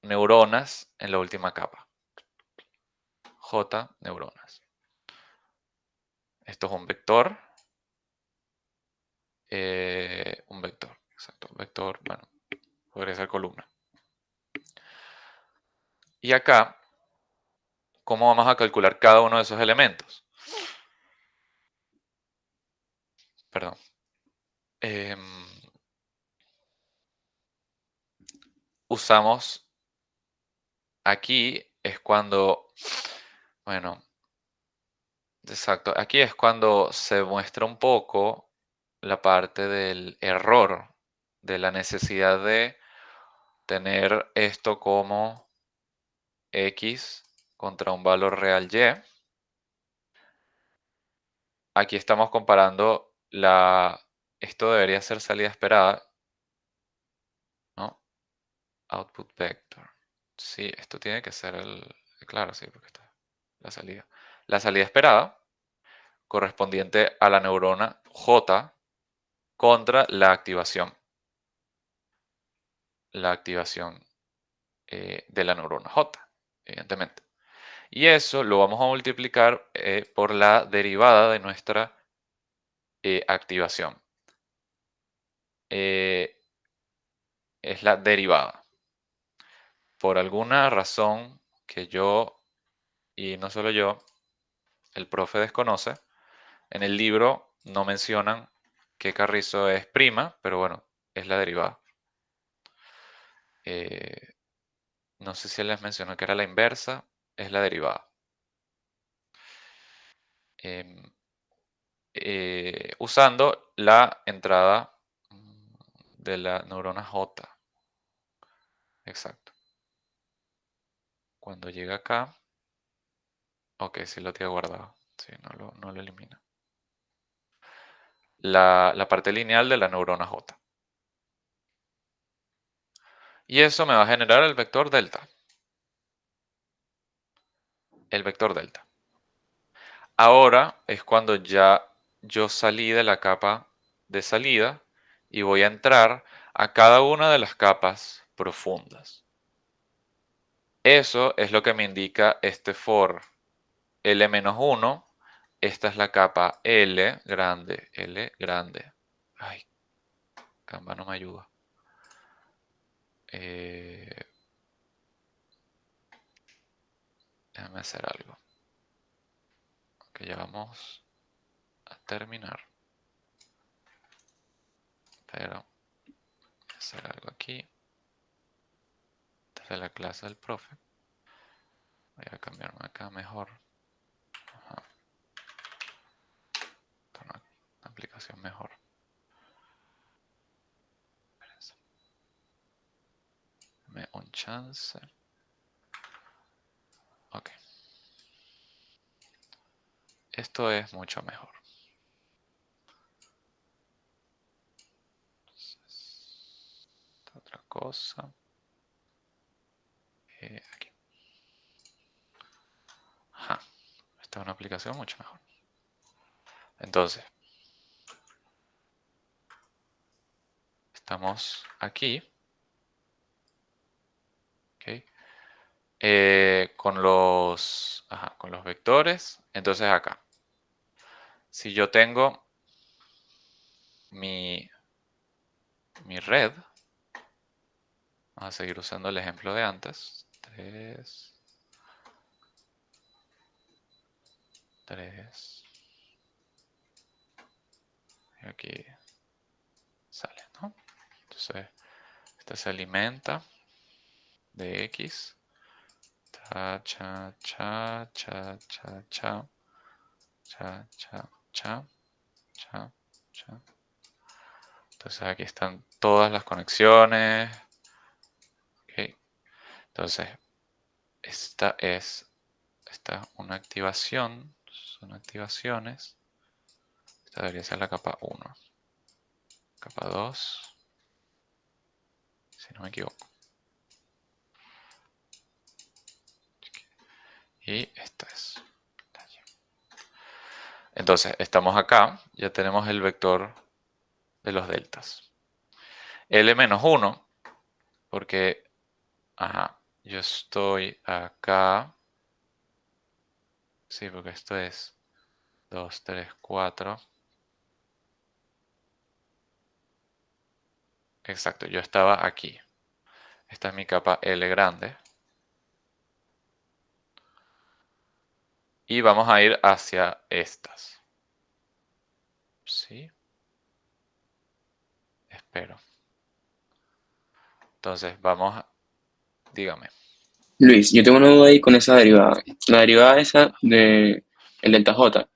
neuronas en la última capa. J neuronas. Esto es un vector. Exacto. Un vector, bueno, podría ser columna. Y acá, ¿cómo vamos a calcular cada uno de esos elementos? Perdón. Usamos, aquí es cuando, bueno, exacto, aquí es cuando se muestra un poco la parte del error, de la necesidad de tener esto como x contra un valor real y. Aquí estamos comparando esto debería ser salida esperada, ¿no? Output vector. Sí, esto tiene que ser claro, sí, porque está la salida. La salida esperada correspondiente a la neurona J contra la activación. La activación de la neurona J, evidentemente. Y eso lo vamos a multiplicar por la derivada de nuestra activación. Es la derivada. Por alguna razón que yo, y no solo yo, el profe desconoce, en el libro no mencionan que Carrizo es prima, pero bueno, es la derivada. No sé si él les mencionó que era la inversa, es la derivada. Usando la entrada de la neurona J. Exacto. Cuando llega acá, ok, sí lo tiene guardado. Sí, no lo elimina. La parte lineal de la neurona J. Y eso me va a generar el vector delta. El vector delta. Ahora es cuando ya yo salí de la capa de salida y voy a entrar a cada una de las capas profundas. Eso es lo que me indica este for L-1. Esta es la capa L grande, L grande. Ay, Canva no me ayuda. Déjame hacer algo. Que ya vamos a terminar. Pero voy a hacer algo aquí. Desde la clase del profe. Voy a cambiarme acá mejor. Ajá. Una aplicación mejor. Dame un chance. Ok. Esto es mucho mejor. Entonces, esta otra cosa. cosa. Aquí. Ajá. Esta es una aplicación mucho mejor. Entonces, estamos aquí. ¿Ok? Con los vectores. Entonces acá. Si yo tengo mi red, vamos a seguir usando el ejemplo de antes. 3, 3. Y aquí sale, ¿no? Entonces, esta se alimenta de X. Cha, cha, cha, cha, cha, cha. Cha, cha, cha, cha, cha. Entonces aquí están todas las conexiones. Ok. Entonces, esta es una activación. Son activaciones. Esta debería ser la capa 1. Capa 2. Si no me equivoco. Y esta es. Entonces, estamos acá. Ya tenemos el vector de los deltas. L-1, porque yo estoy acá. Sí, porque esto es 2, 3, 4. Exacto, yo estaba aquí. Esta es mi capa L grande. Y vamos a ir hacia estas. ¿Sí? Espero. Entonces, vamos a... Dígame. Luis, yo tengo una duda ahí con esa derivada. La derivada esa de el delta J,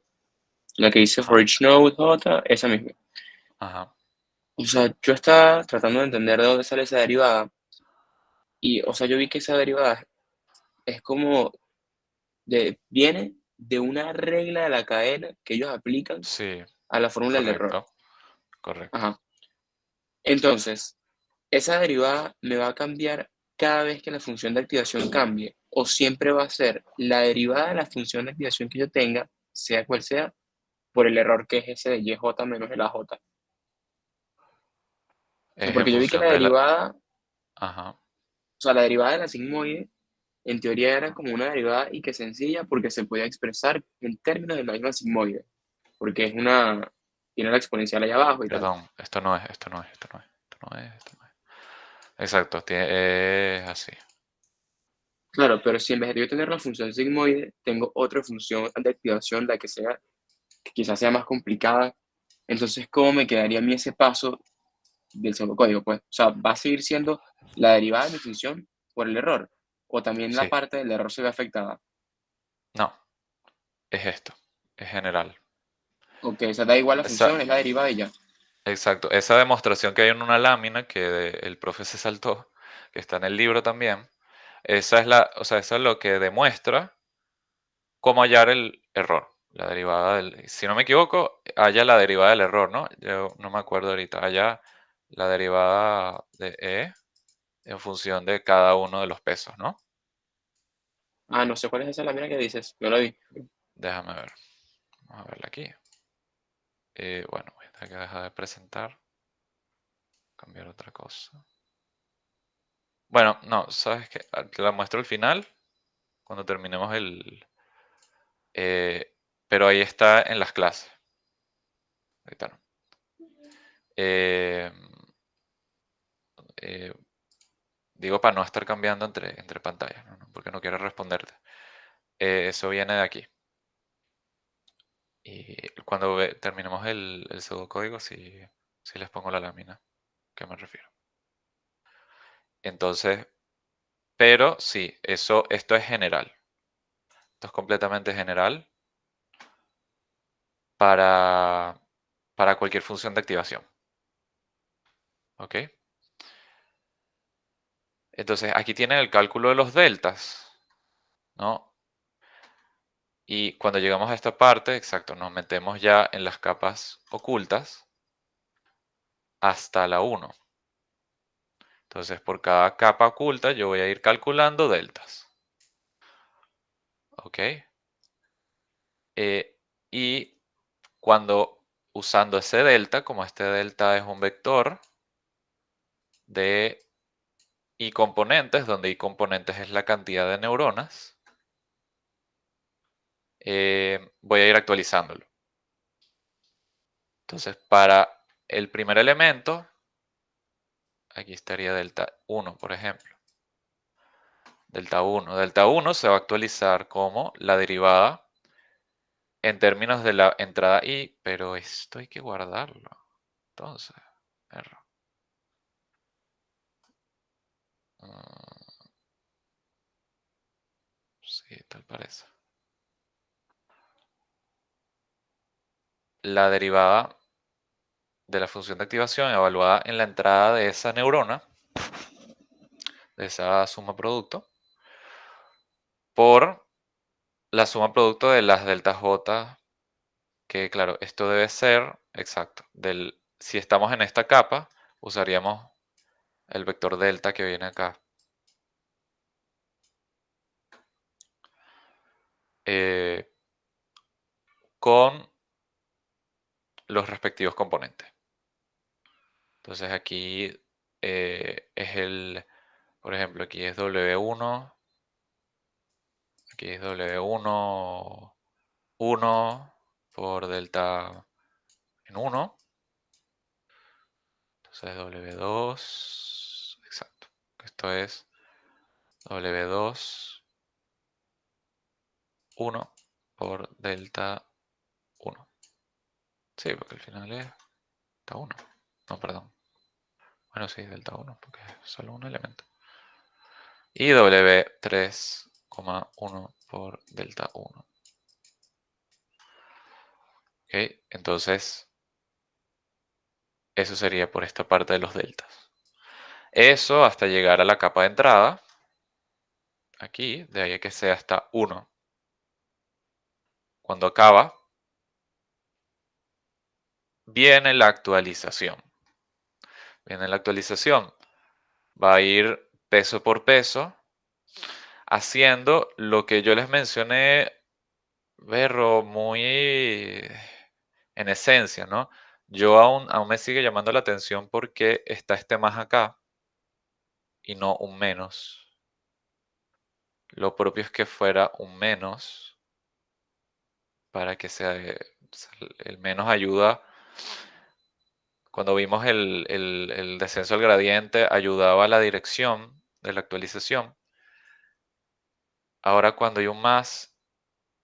la que dice for Ajá. each node J, esa misma. Ajá. O sea, yo estaba tratando de entender de dónde sale esa derivada y, o sea, yo vi que esa derivada es como viene de una regla de la cadena que ellos aplican Sí, a la fórmula del error. correcto. Correcto. Ajá. Entonces, esa derivada me va a cambiar cada vez que la función de activación cambie, o siempre va a ser la derivada de la función de activación que yo tenga, sea cual sea, por el error que es ese de YJ menos el AJ. O sea, Es en porque yo vi que función la de la... derivada, o Ajá. sea, la derivada de la sigmoide, en teoría era como una derivada y que sencilla porque se podía expresar en términos de la misma sigmoide, porque tiene la exponencial allá abajo y tal. Perdón, esto no es, esto no es, esto no es, esto no es, esto no es. Exacto, es así. Claro, pero si en vez de yo tener la función sigmoide, tengo otra función de activación, la que sea, que quizás sea más complicada, entonces, ¿cómo me quedaría a mí ese paso del pseudocódigo? Pues, o sea, ¿va a seguir siendo la derivada de mi función por el error? ¿O también la Sí. parte del error se ve afectada? No, es esto. Es general. Ok, o sea, da igual la Esa, función, es la derivada y ya. exacto. Esa demostración que hay en una lámina que el profe se saltó, que está en el libro también, esa es o sea, eso es lo que demuestra cómo hallar el error. La derivada si no me equivoco, halla la derivada del error, ¿no? Yo no me acuerdo ahorita. Halla la derivada de E en función de cada uno de los pesos, ¿no? Ah, no sé cuál es esa lámina que dices, no la vi. Déjame ver. Vamos a verla aquí. Bueno, voy a tener que dejar de presentar. Cambiar otra cosa. Bueno, no, ¿sabes qué? Te la muestro al final, cuando terminemos eh, pero ahí está en las clases. Ahorita no. Eh, eh, Digo para no estar cambiando entre pantallas, ¿no? Porque no quiero responderte. Eso viene de aquí. Y cuando terminemos el pseudocódigo, sí les pongo la lámina. ¿A qué me refiero? Entonces, pero sí, esto es general. Esto es completamente general para, para cualquier función de activación. ¿Ok? Entonces, aquí tienen el cálculo de los deltas, ¿no? Y cuando llegamos a esta parte, exacto, nos metemos ya en las capas ocultas hasta la 1. Entonces, por cada capa oculta, yo voy a ir calculando deltas. ¿Ok? Y cuando usando ese delta, como este delta es un vector de y componentes, donde y componentes es la cantidad de neuronas, voy a ir actualizándolo. Entonces, para el primer elemento, aquí estaría delta 1, por ejemplo. Delta 1. Delta 1 se va a actualizar como la derivada en términos de la entrada i, pero esto hay que guardarlo. Entonces, error. Sí, tal parece. La derivada de la función de activación evaluada en la entrada de esa neurona, de esa suma producto, por la suma producto de las deltas j, que claro, esto debe ser, exacto, si estamos en esta capa, usaríamos el vector delta que viene acá. Con los respectivos componentes. Entonces aquí por ejemplo, aquí es W1, aquí es W1, 1 por delta en 1. Entonces W2, exacto. Esto es W2, 1 por delta 1. Sí, porque al final es delta 1. No, perdón. Bueno, sí, delta 1, porque es solo un elemento. Y W3,1 por delta 1. ¿Ok? Entonces, eso sería por esta parte de los deltas. Eso hasta llegar a la capa de entrada. Aquí, de ahí a que sea hasta 1. Cuando acaba, viene la actualización. Viene la actualización. Va a ir peso por peso, haciendo lo que yo les mencioné, Berro, muy en esencia, ¿no? Yo aún me sigue llamando la atención porque está este más acá y no un menos. Lo propio es que fuera un menos para que sea el menos ayuda. Cuando vimos el descenso del gradiente, ayudaba a la dirección de la actualización. Ahora cuando hay un más,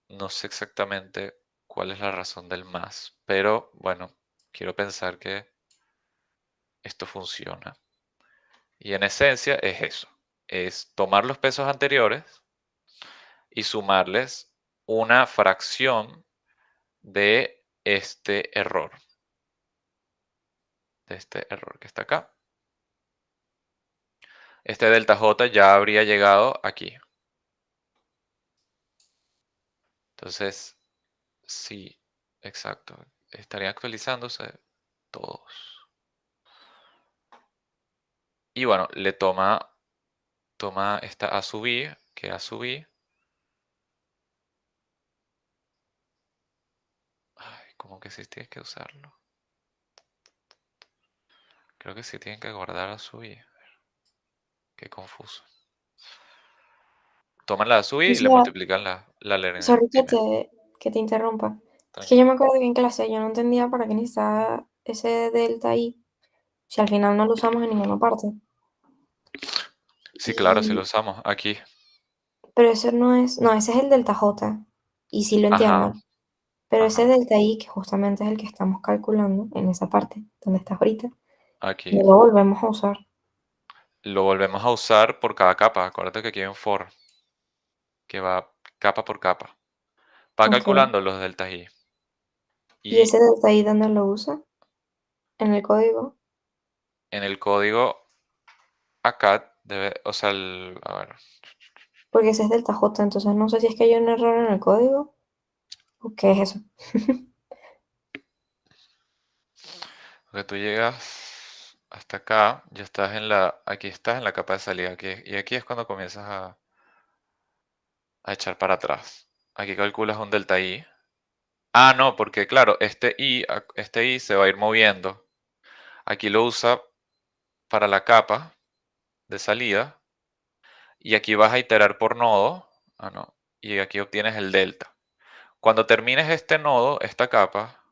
no sé exactamente cuál es la razón del más, pero bueno, quiero pensar que esto funciona. Y en esencia es eso, es tomar los pesos anteriores y sumarles una fracción de este error que está acá. Este delta J ya habría llegado aquí. Entonces, sí, exacto. Estarían actualizándose todos. Y bueno, le toma esta A sub i, que A sub i. Ay, como que sí tienes que usarlo. Creo que sí tienen que guardar A sub i. Qué confuso. Toman la A sub i O y le sea, multiplican la alergia. sorry Dime, que te interrumpa. Es que tranquilo. yo me acuerdo que en clase yo no entendía para qué necesitaba ese delta ahí, si al final no lo usamos en ninguna parte. Sí, claro, sí lo Y, usamos aquí. pero eso no, ese es el delta J, y sí lo Ajá, entiendo. Pero ese ajá. delta I, que justamente es el que estamos calculando en esa parte donde estás ahorita, Aquí. no lo volvemos a usar. Lo volvemos a usar por cada capa. Acuérdate que aquí hay un for que va capa por capa. Va Ok. calculando los deltas I. ¿Y Y ese delta I dónde lo usa? En el código. en el código acá debe, o sea, a ver, Porque ese es delta J, entonces no sé si es que hay un error en el código o qué es eso. que tú llegas hasta acá, ya estás aquí estás en la capa de salida, y aquí es cuando comienzas a echar para atrás. Aquí calculas un delta I. Ah, no, porque claro, este I se va a ir moviendo. Aquí lo usa para la capa de salida, y aquí vas a iterar por nodo. Ah, no, y aquí obtienes el delta. Cuando termines este nodo, esta capa,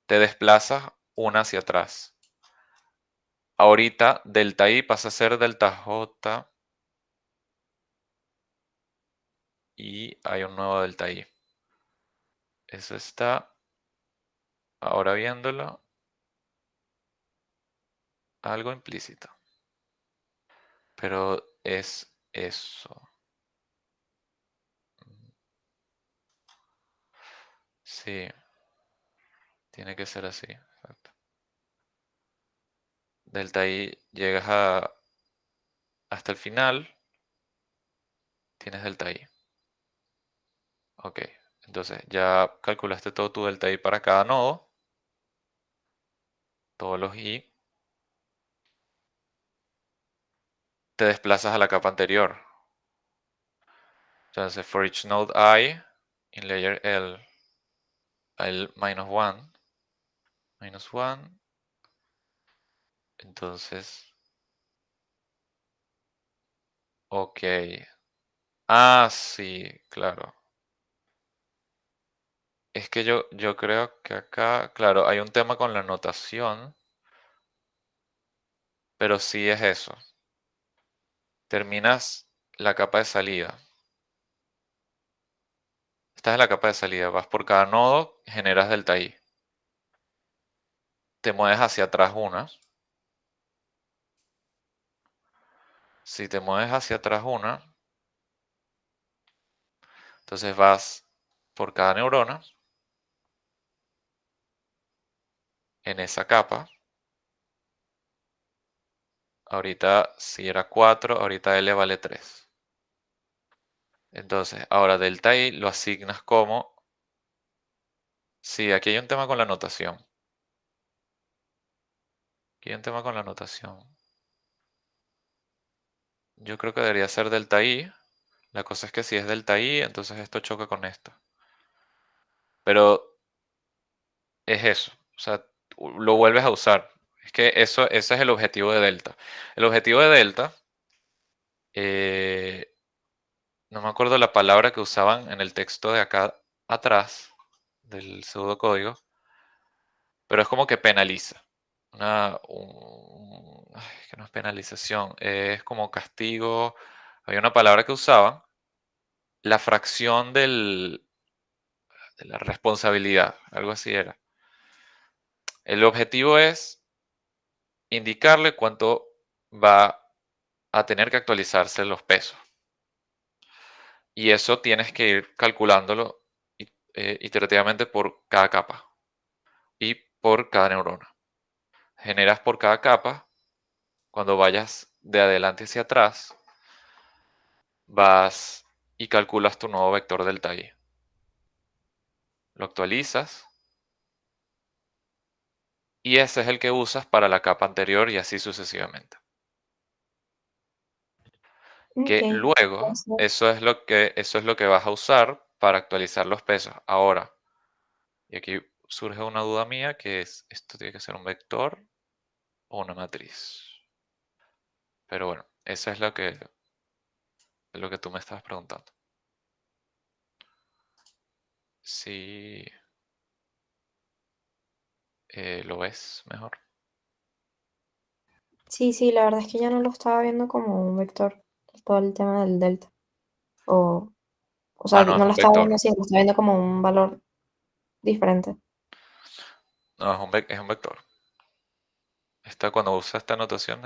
te desplazas una hacia atrás. Ahorita delta I pasa a ser delta J y hay un nuevo delta I. Eso está, ahora viéndolo, algo implícito. Pero es eso. Sí, tiene que ser así. Exacto. Delta I llegas hasta el final, tienes delta I. Ok, entonces ya calculaste todo tu delta I para cada nodo, todos los I. Te desplazas a la capa anterior. Entonces, for each node I in layer L minus 1. Entonces, ok. Ah, sí, claro. Es que yo creo que acá, claro, hay un tema con la notación, pero sí es eso. Terminas la capa de salida. Estás en la capa de salida, vas por cada nodo, generas delta I. Te mueves hacia atrás una. Si te mueves hacia atrás una, entonces vas por cada neurona en esa capa. Ahorita si era 4, ahorita L vale 3. Entonces, ahora delta I lo asignas como... Sí, aquí hay un tema con la notación. Aquí hay un tema con la notación. Yo creo que debería ser delta I. La cosa es que si es delta I, entonces esto choca con esto. Pero es eso. O sea, lo vuelves a usar. Es que ese es el objetivo de delta. El objetivo de delta, no me acuerdo la palabra que usaban en el texto de acá atrás del pseudocódigo, pero es como que penaliza. Ay, que no es penalización, es como castigo. Había una palabra que usaban, la fracción de la responsabilidad, algo así era. El objetivo es indicarle cuánto va a tener que actualizarse los pesos. Y eso tienes que ir calculándolo iterativamente por cada capa y por cada neurona. Generas por cada capa, cuando vayas de adelante hacia atrás, vas y calculas tu nuevo vector delta I. Lo actualizas y ese es el que usas para la capa anterior y así sucesivamente. Que Ok, luego entonces, eso es lo que vas a usar para actualizar los pesos. Ahora, y aquí surge una duda mía que es, ¿esto tiene que ser un vector o una matriz? Pero bueno, eso es lo que tú me estabas preguntando. Si lo ves mejor. sí, la verdad es que ya no lo estaba viendo como un vector, todo el tema del delta. O sea, Ah, no, es no lo un estaba vector. viendo así, lo estaba viendo como un valor diferente. No, es un vector. Cuando usa esta notación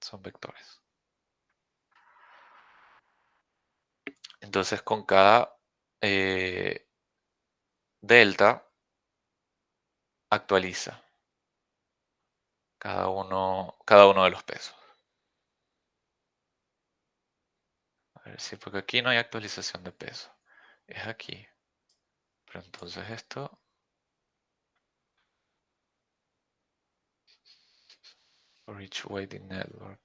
son vectores. Entonces con cada delta actualiza cada uno de los pesos. A ver si, porque aquí no hay actualización de peso. Es aquí. Pero entonces esto... for each weighting network.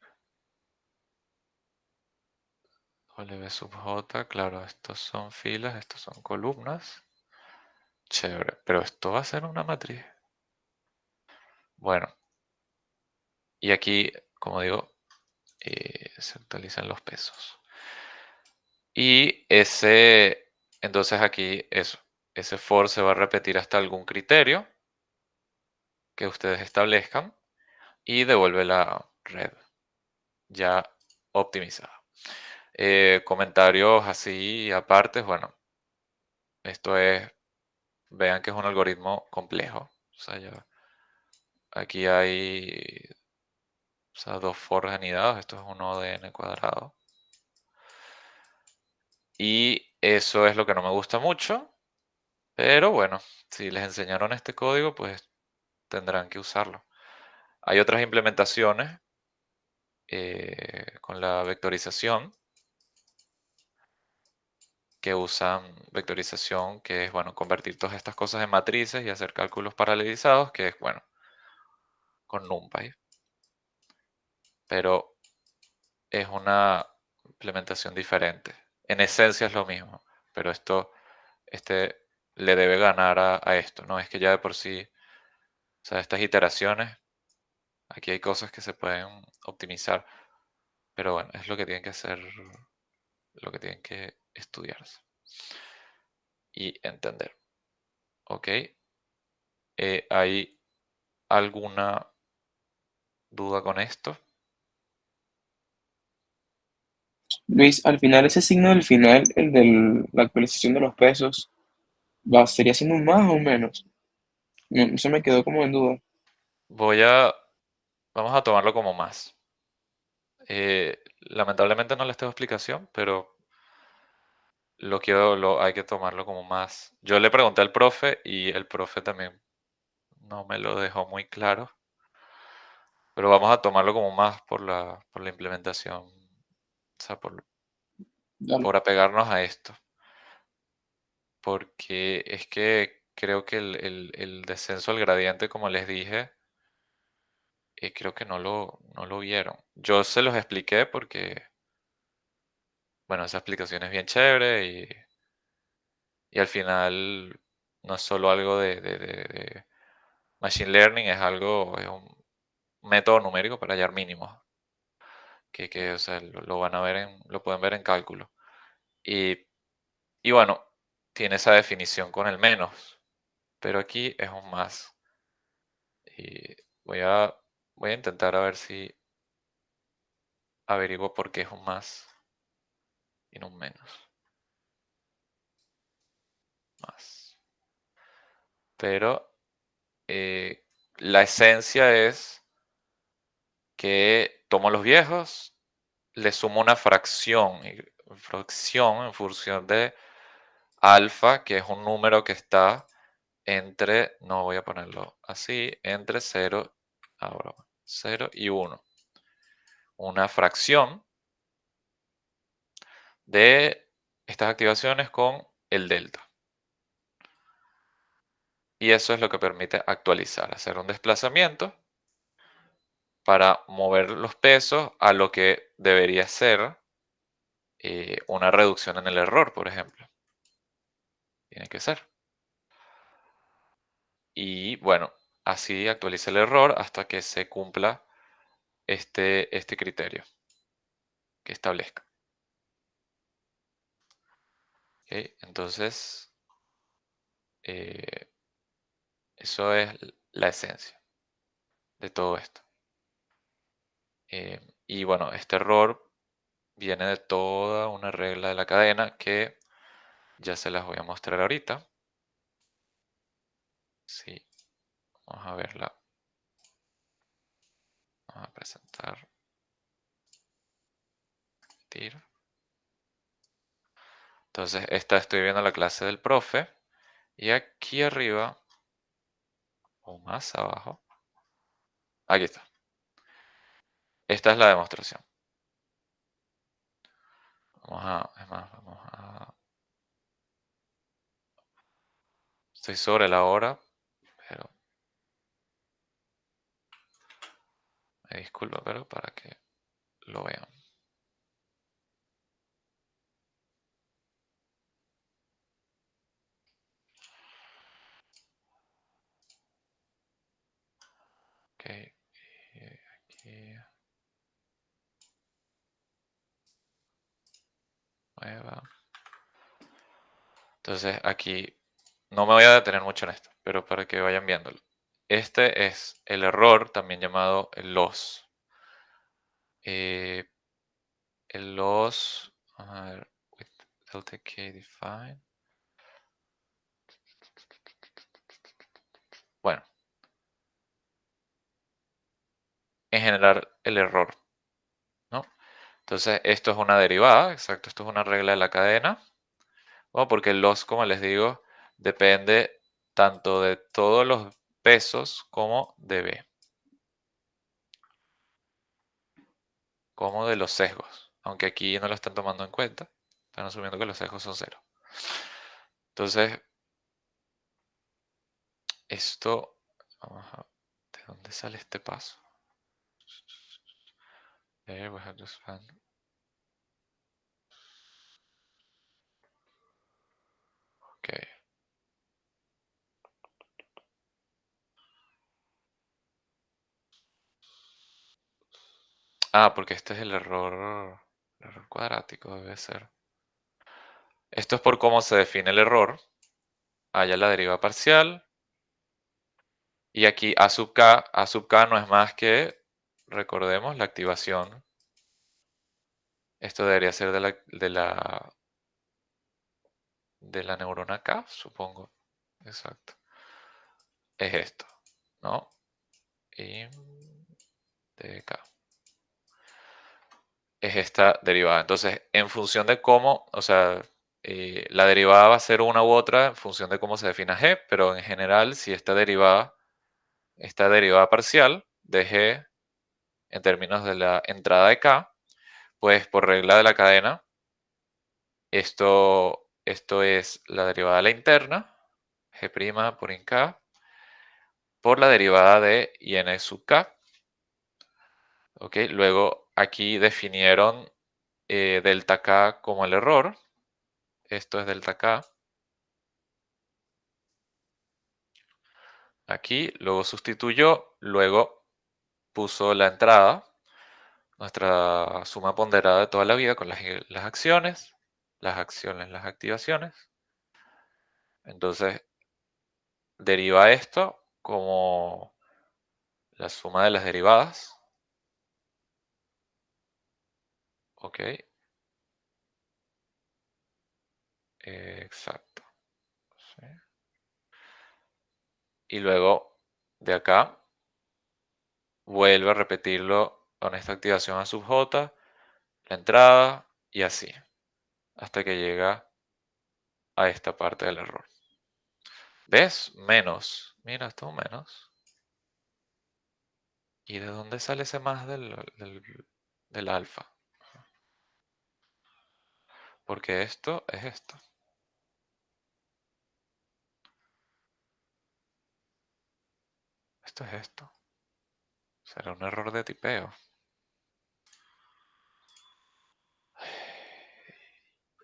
W sub J, claro, estos son filas, estos son columnas. Chévere, pero esto va a ser una matriz. Bueno, y aquí, como digo, se actualizan los pesos. Y entonces aquí ese for se va a repetir hasta algún criterio que ustedes establezcan y devuelve la red ya optimizada. Comentarios así aparte, bueno, esto vean que es un algoritmo complejo. O sea, aquí hay, o sea, dos for anidados, esto es un O de n cuadrado. Y eso es lo que no me gusta mucho, pero bueno, si les enseñaron este código, pues tendrán que usarlo. Hay otras implementaciones con la vectorización que usan vectorización, que es, bueno, convertir todas estas cosas en matrices y hacer cálculos paralelizados, que es, bueno, con NumPy. Pero es una implementación diferente. En esencia es lo mismo, pero este le debe ganar a esto, ¿no? Es que ya de por sí, o sea, estas iteraciones, aquí hay cosas que se pueden optimizar, pero bueno, es lo que tienen que hacer, lo que tienen que estudiarse y entender. ¿Ok? ¿Hay alguna duda con esto? Luis, al final ese signo del final, el de la actualización de los pesos, ¿sería siendo un más o un menos? No, eso me quedó como en duda. Vamos a tomarlo como más. Lamentablemente no les tengo explicación, pero hay que tomarlo como más. Yo le pregunté al profe y el profe también no me lo dejó muy claro, pero vamos a tomarlo como más por la implementación, o sea, Dale. por apegarnos a esto, porque es que creo que el descenso al gradiente, como les dije, creo que no lo vieron. Yo se los expliqué porque, bueno, esa explicación es bien chévere y al final no es solo algo de Machine Learning, es un método numérico para hallar mínimos, o sea, lo van a ver lo pueden ver en cálculo. Y, y bueno, tiene esa definición con el menos, pero aquí es un más. Y voy a intentar a ver si averiguo por qué es un más y no un menos. Más. Pero la esencia es que tomo los viejos, le sumo una fracción en función de alfa, que es un número que está no voy a ponerlo así, entre 0, ahora, 0 y 1. Una fracción de estas activaciones con el delta. Y eso es lo que permite actualizar, hacer un desplazamiento para mover los pesos a lo que debería ser una reducción en el error, por ejemplo. Tiene que ser. Y bueno, así actualiza el error hasta que se cumpla este criterio que establezca. ¿Ok? Entonces, eh, eso es la esencia de todo esto. Y bueno, este error viene de toda una regla de la cadena que ya se las voy a mostrar ahorita. Sí, vamos a verla. Vamos a presentar. Entonces, estoy viendo la clase del profe. Y aquí arriba, o más abajo, aquí está. Esta es la demostración. Estoy sobre la hora, pero Me disculpo, pero para que lo vean. Ok, y aquí, nueva. Entonces aquí no me voy a detener mucho en esto, pero para que vayan viéndolo. Este es el error, también llamado el loss. El loss, a ver, with delta k define. Bueno, en general el error, ¿no? Entonces esto es una derivada, exacto, esto es una regla de la cadena. Bueno, porque el loss, como les digo, depende tanto de todos los pesos como de B, como de los sesgos. Aunque aquí no lo están tomando en cuenta, están asumiendo que los sesgos son cero. Entonces, esto, ¿de dónde sale este paso? There we have to expand. Ok. Ah, porque este es el error cuadrático, debe ser. Esto es por cómo se define el error. Allá la deriva parcial. Y aquí A sub K no es más que, recordemos, la activación. Esto debería ser de la neurona K, supongo. Exacto. Es esto, ¿no? Y de K. Es esta derivada. Entonces, en función de cómo, o sea, la derivada va a ser una u otra en función de cómo se defina G, pero en general, si esta derivada parcial de G en términos de la entrada de K, pues por regla de la cadena, esto es la derivada de la interna, G' por in K, por la derivada de IN sub K. ¿Ok? Luego aquí definieron delta K como el error. Esto es delta K. Aquí, luego sustituyó, luego puso la entrada, nuestra suma ponderada de toda la vida con las acciones, las activaciones. Entonces, deriva esto como la suma de las derivadas. Ok. Exacto. Sí. Y luego, de acá, vuelve a repetirlo con esta activación a sub j, la entrada y así, hasta que llega a esta parte del error. ¿Ves? Menos. Mira, esto menos. ¿Y de dónde sale ese más del alfa? Porque esto es esto. Esto es esto. Será un error de tipeo.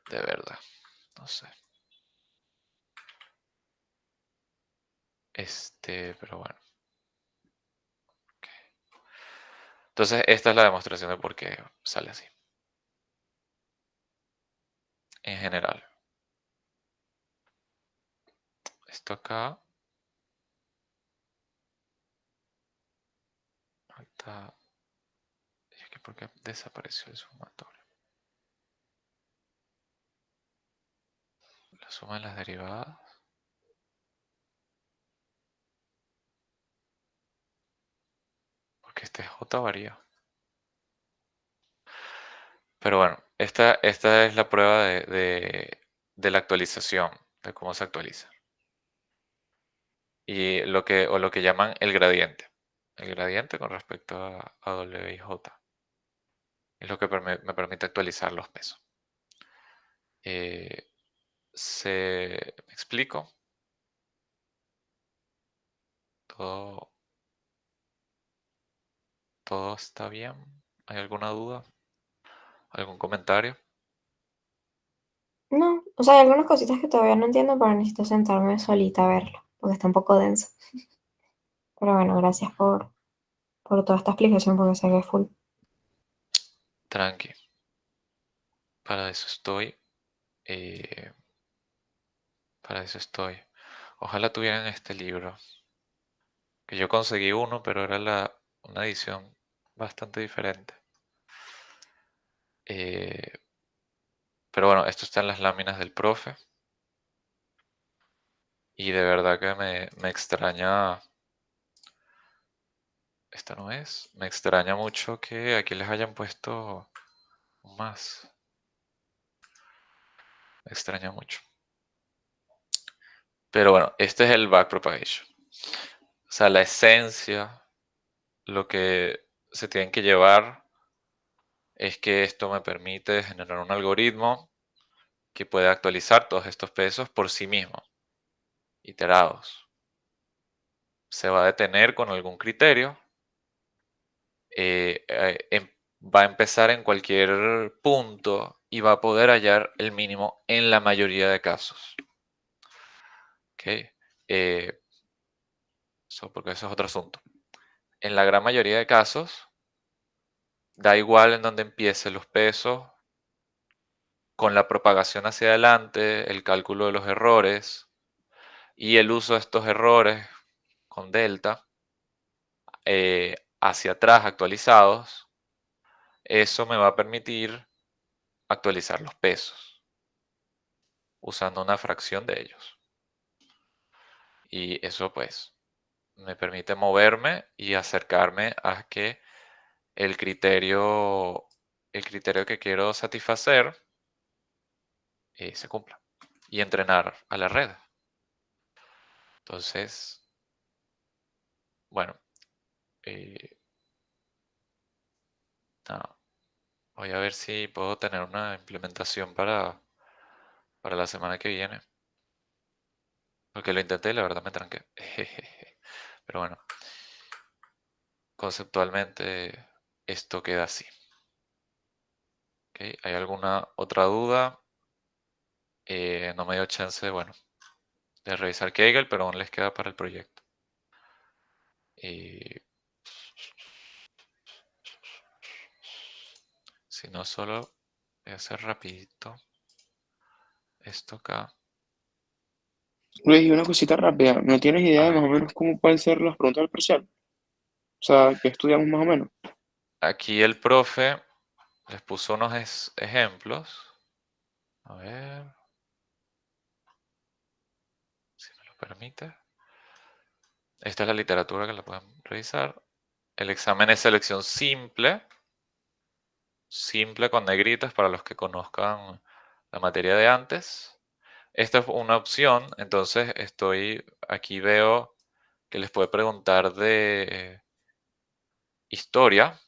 De verdad. No sé. Pero bueno. Ok. Entonces, esta es la demostración de por qué sale así. En general. Esto acá. Falta. Es que ¿por qué desapareció el sumatorio? La suma de las derivadas. Porque este J varía. Pero bueno, esta es la prueba de la actualización, de cómo se actualiza. Y lo que llaman el gradiente. El gradiente con respecto a W y J. Es lo que me permite actualizar los pesos. ¿Me explico? Todo ¿Todo está bien? ¿Hay alguna duda? ¿Algún comentario? No, o sea, hay algunas cositas que todavía no entiendo, pero necesito sentarme solita a verlo, porque está un poco denso. Pero bueno, gracias por toda esta explicación, porque sé que es full. Tranqui, para eso estoy. eh, para eso estoy. Ojalá tuvieran este libro, que yo conseguí uno, pero era una edición bastante diferente. Eh, pero bueno, esto está en las láminas del profe. Y de verdad que me extraña, esta no es, me extraña mucho que aquí les hayan puesto un más. Me extraña mucho. Pero bueno, este es el backpropagation. O sea, la esencia, lo que se tienen que llevar es que esto me permite generar un algoritmo que puede actualizar todos estos pesos por sí mismo, iterados. Se va a detener con algún criterio, va a empezar en cualquier punto y va a poder hallar el mínimo en la mayoría de casos. ¿Ok? Porque eso es otro asunto. En la gran mayoría de casos, da igual en donde empiecen los pesos, con la propagación hacia adelante, el cálculo de los errores y el uso de estos errores con delta hacia atrás actualizados, eso me va a permitir actualizar los pesos usando una fracción de ellos. Y eso pues me permite moverme y acercarme a que el criterio, el criterio que quiero satisfacer se cumpla y entrenar a la red. Entonces, bueno, nada, voy a ver si puedo tener una implementación para la semana que viene. Porque lo intenté y la verdad me tranqué. Pero bueno, conceptualmente esto queda así. ¿Ok? ¿Hay alguna otra duda? No me dio chance, bueno, de revisar Kaggle, pero aún les queda para el proyecto. Si no, solo voy a hacer rapidito esto acá. Luis, y una cosita rápida, ¿no tienes idea A de más ver, o menos cómo pueden ser las preguntas del parcial? O sea, ¿qué estudiamos más o menos? aquí el profe les puso unos ejemplos. A ver, si me lo permite. Esta es la literatura que la pueden revisar. El examen es selección simple. Simple con negritas para los que conozcan la materia de antes. Esta es una opción, entonces aquí veo que les puede preguntar de historia.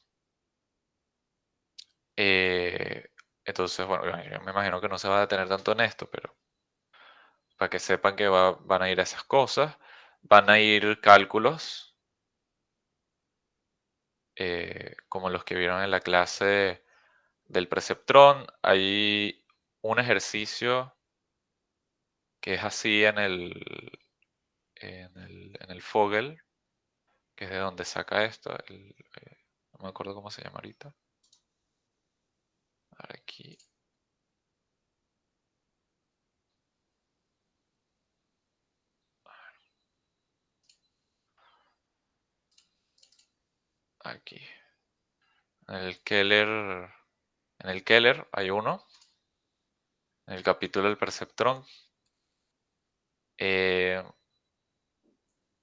Entonces, bueno, yo me imagino que no se va a detener tanto en esto, pero para que sepan que van a ir a esas cosas. Van a ir cálculos, como los que vieron en la clase del preceptrón. Hay un ejercicio que es así en el Fogel, que es de donde saca esto. No me acuerdo cómo se llama ahorita. A ver, aquí. En el Keller hay uno, en el capítulo del perceptrón. Eh,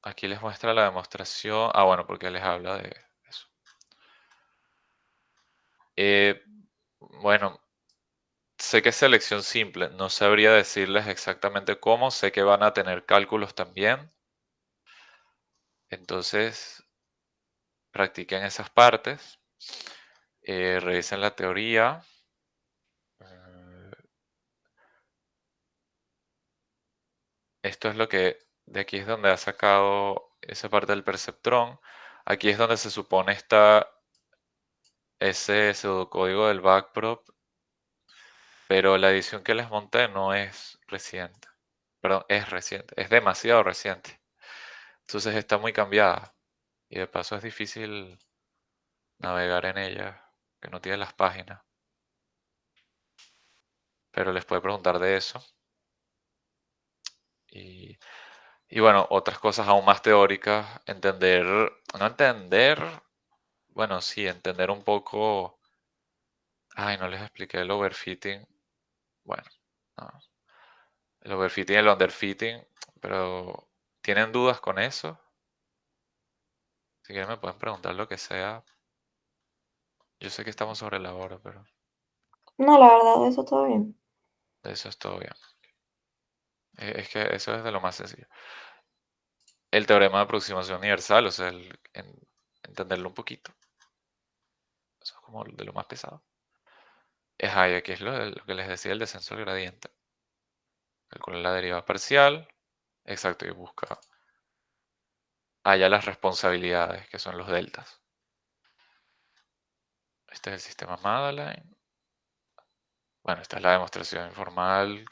Aquí les muestra la demostración. Ah, bueno, porque les habla de eso. Bueno, sé que es selección simple. No sabría decirles exactamente cómo. Sé que van a tener cálculos también. Entonces, practiquen esas partes. Revisen la teoría. Esto es lo que, de aquí es donde ha sacado esa parte del perceptrón. Aquí es donde se supone está ese pseudocódigo del backprop, pero la edición que les monté no es reciente. Perdón, es reciente, es demasiado reciente. Entonces está muy cambiada y de paso es difícil navegar en ella, que no tiene las páginas. Pero les puede preguntar de eso. Y, y bueno, otras cosas aún más teóricas, entender, no entender, bueno, sí, entender un poco. Ay, no les expliqué el overfitting. Bueno, no, el overfitting y el underfitting, pero ¿tienen dudas con eso? Si quieren me pueden preguntar lo que sea. Yo sé que estamos sobre la hora, pero No, la verdad, eso todo bien. de eso es todo bien. Es que eso es de lo más sencillo. El teorema de aproximación universal, o sea, entenderlo un poquito. Eso es como de lo más pesado. Es Hayek, que es lo que les decía, el descenso del gradiente. Calcula la derivada parcial, exacto, y busca allá las responsabilidades, que son los deltas. Este es el sistema Madeline. Bueno, esta es la demostración informal.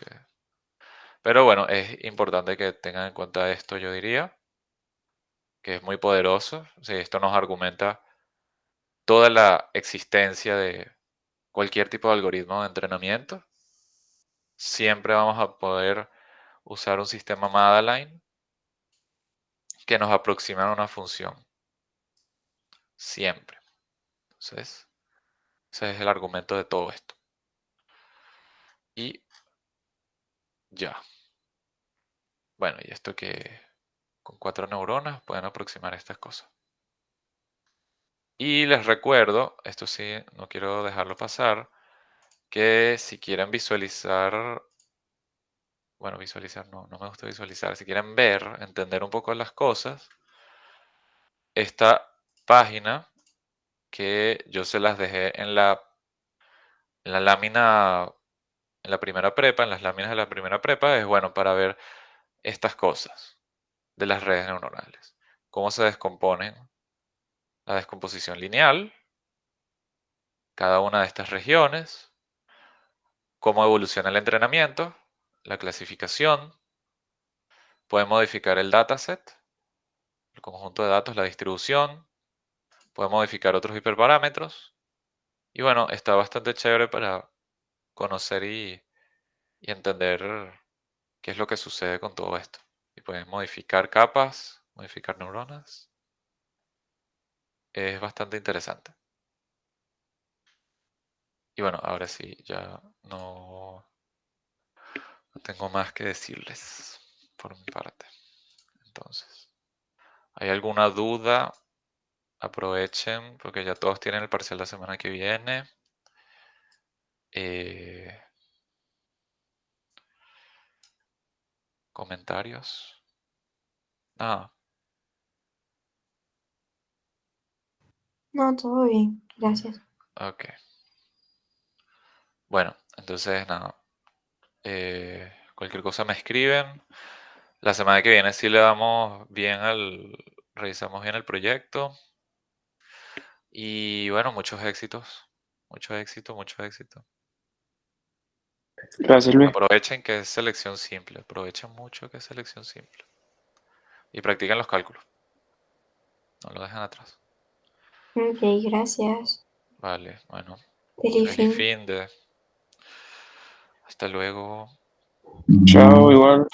Pero bueno, es importante que tengan en cuenta esto, yo diría, que es muy poderoso. Sí, esto nos argumenta toda la existencia de cualquier tipo de algoritmo de entrenamiento. Siempre vamos a poder usar un sistema Madeline que nos aproxima a una función. Siempre. Entonces, ese es el argumento de todo esto. Y ya. Bueno, y esto que con 4 neuronas pueden aproximar estas cosas. Y les recuerdo, esto sí, no quiero dejarlo pasar, que si quieren visualizar, bueno, visualizar no me gusta visualizar, si quieren ver, entender un poco las cosas, esta página que yo se las dejé en la lámina, en la primera prepa, en las láminas de la primera prepa, es bueno para ver estas cosas de las redes neuronales. Cómo se descomponen, la descomposición lineal, cada una de estas regiones, cómo evoluciona el entrenamiento, la clasificación, puede modificar el dataset, el conjunto de datos, la distribución, puede modificar otros hiperparámetros. Y bueno, está bastante chévere para conocer y entender qué es lo que sucede con todo esto. Y pueden modificar capas, modificar neuronas. Es bastante interesante. Y bueno, ahora sí, ya no tengo más que decirles por mi parte. Entonces, ¿hay alguna duda? Aprovechen porque ya todos tienen el parcial la semana que viene. Eh, ¿Comentarios? Nada. No, todo bien, gracias. Ok. Bueno, entonces nada. Cualquier cosa me escriben. La semana que viene sí le damos bien revisamos bien el proyecto. Y bueno, muchos éxitos. Mucho éxito, mucho éxito. Gracias, Luis. Aprovechen que es selección simple. Aprovechen mucho que es selección simple. Y practiquen los cálculos. No lo dejen atrás. Ok, gracias. Vale, bueno. Feliz Feliz fin. fin de. Hasta luego. Chao, igual.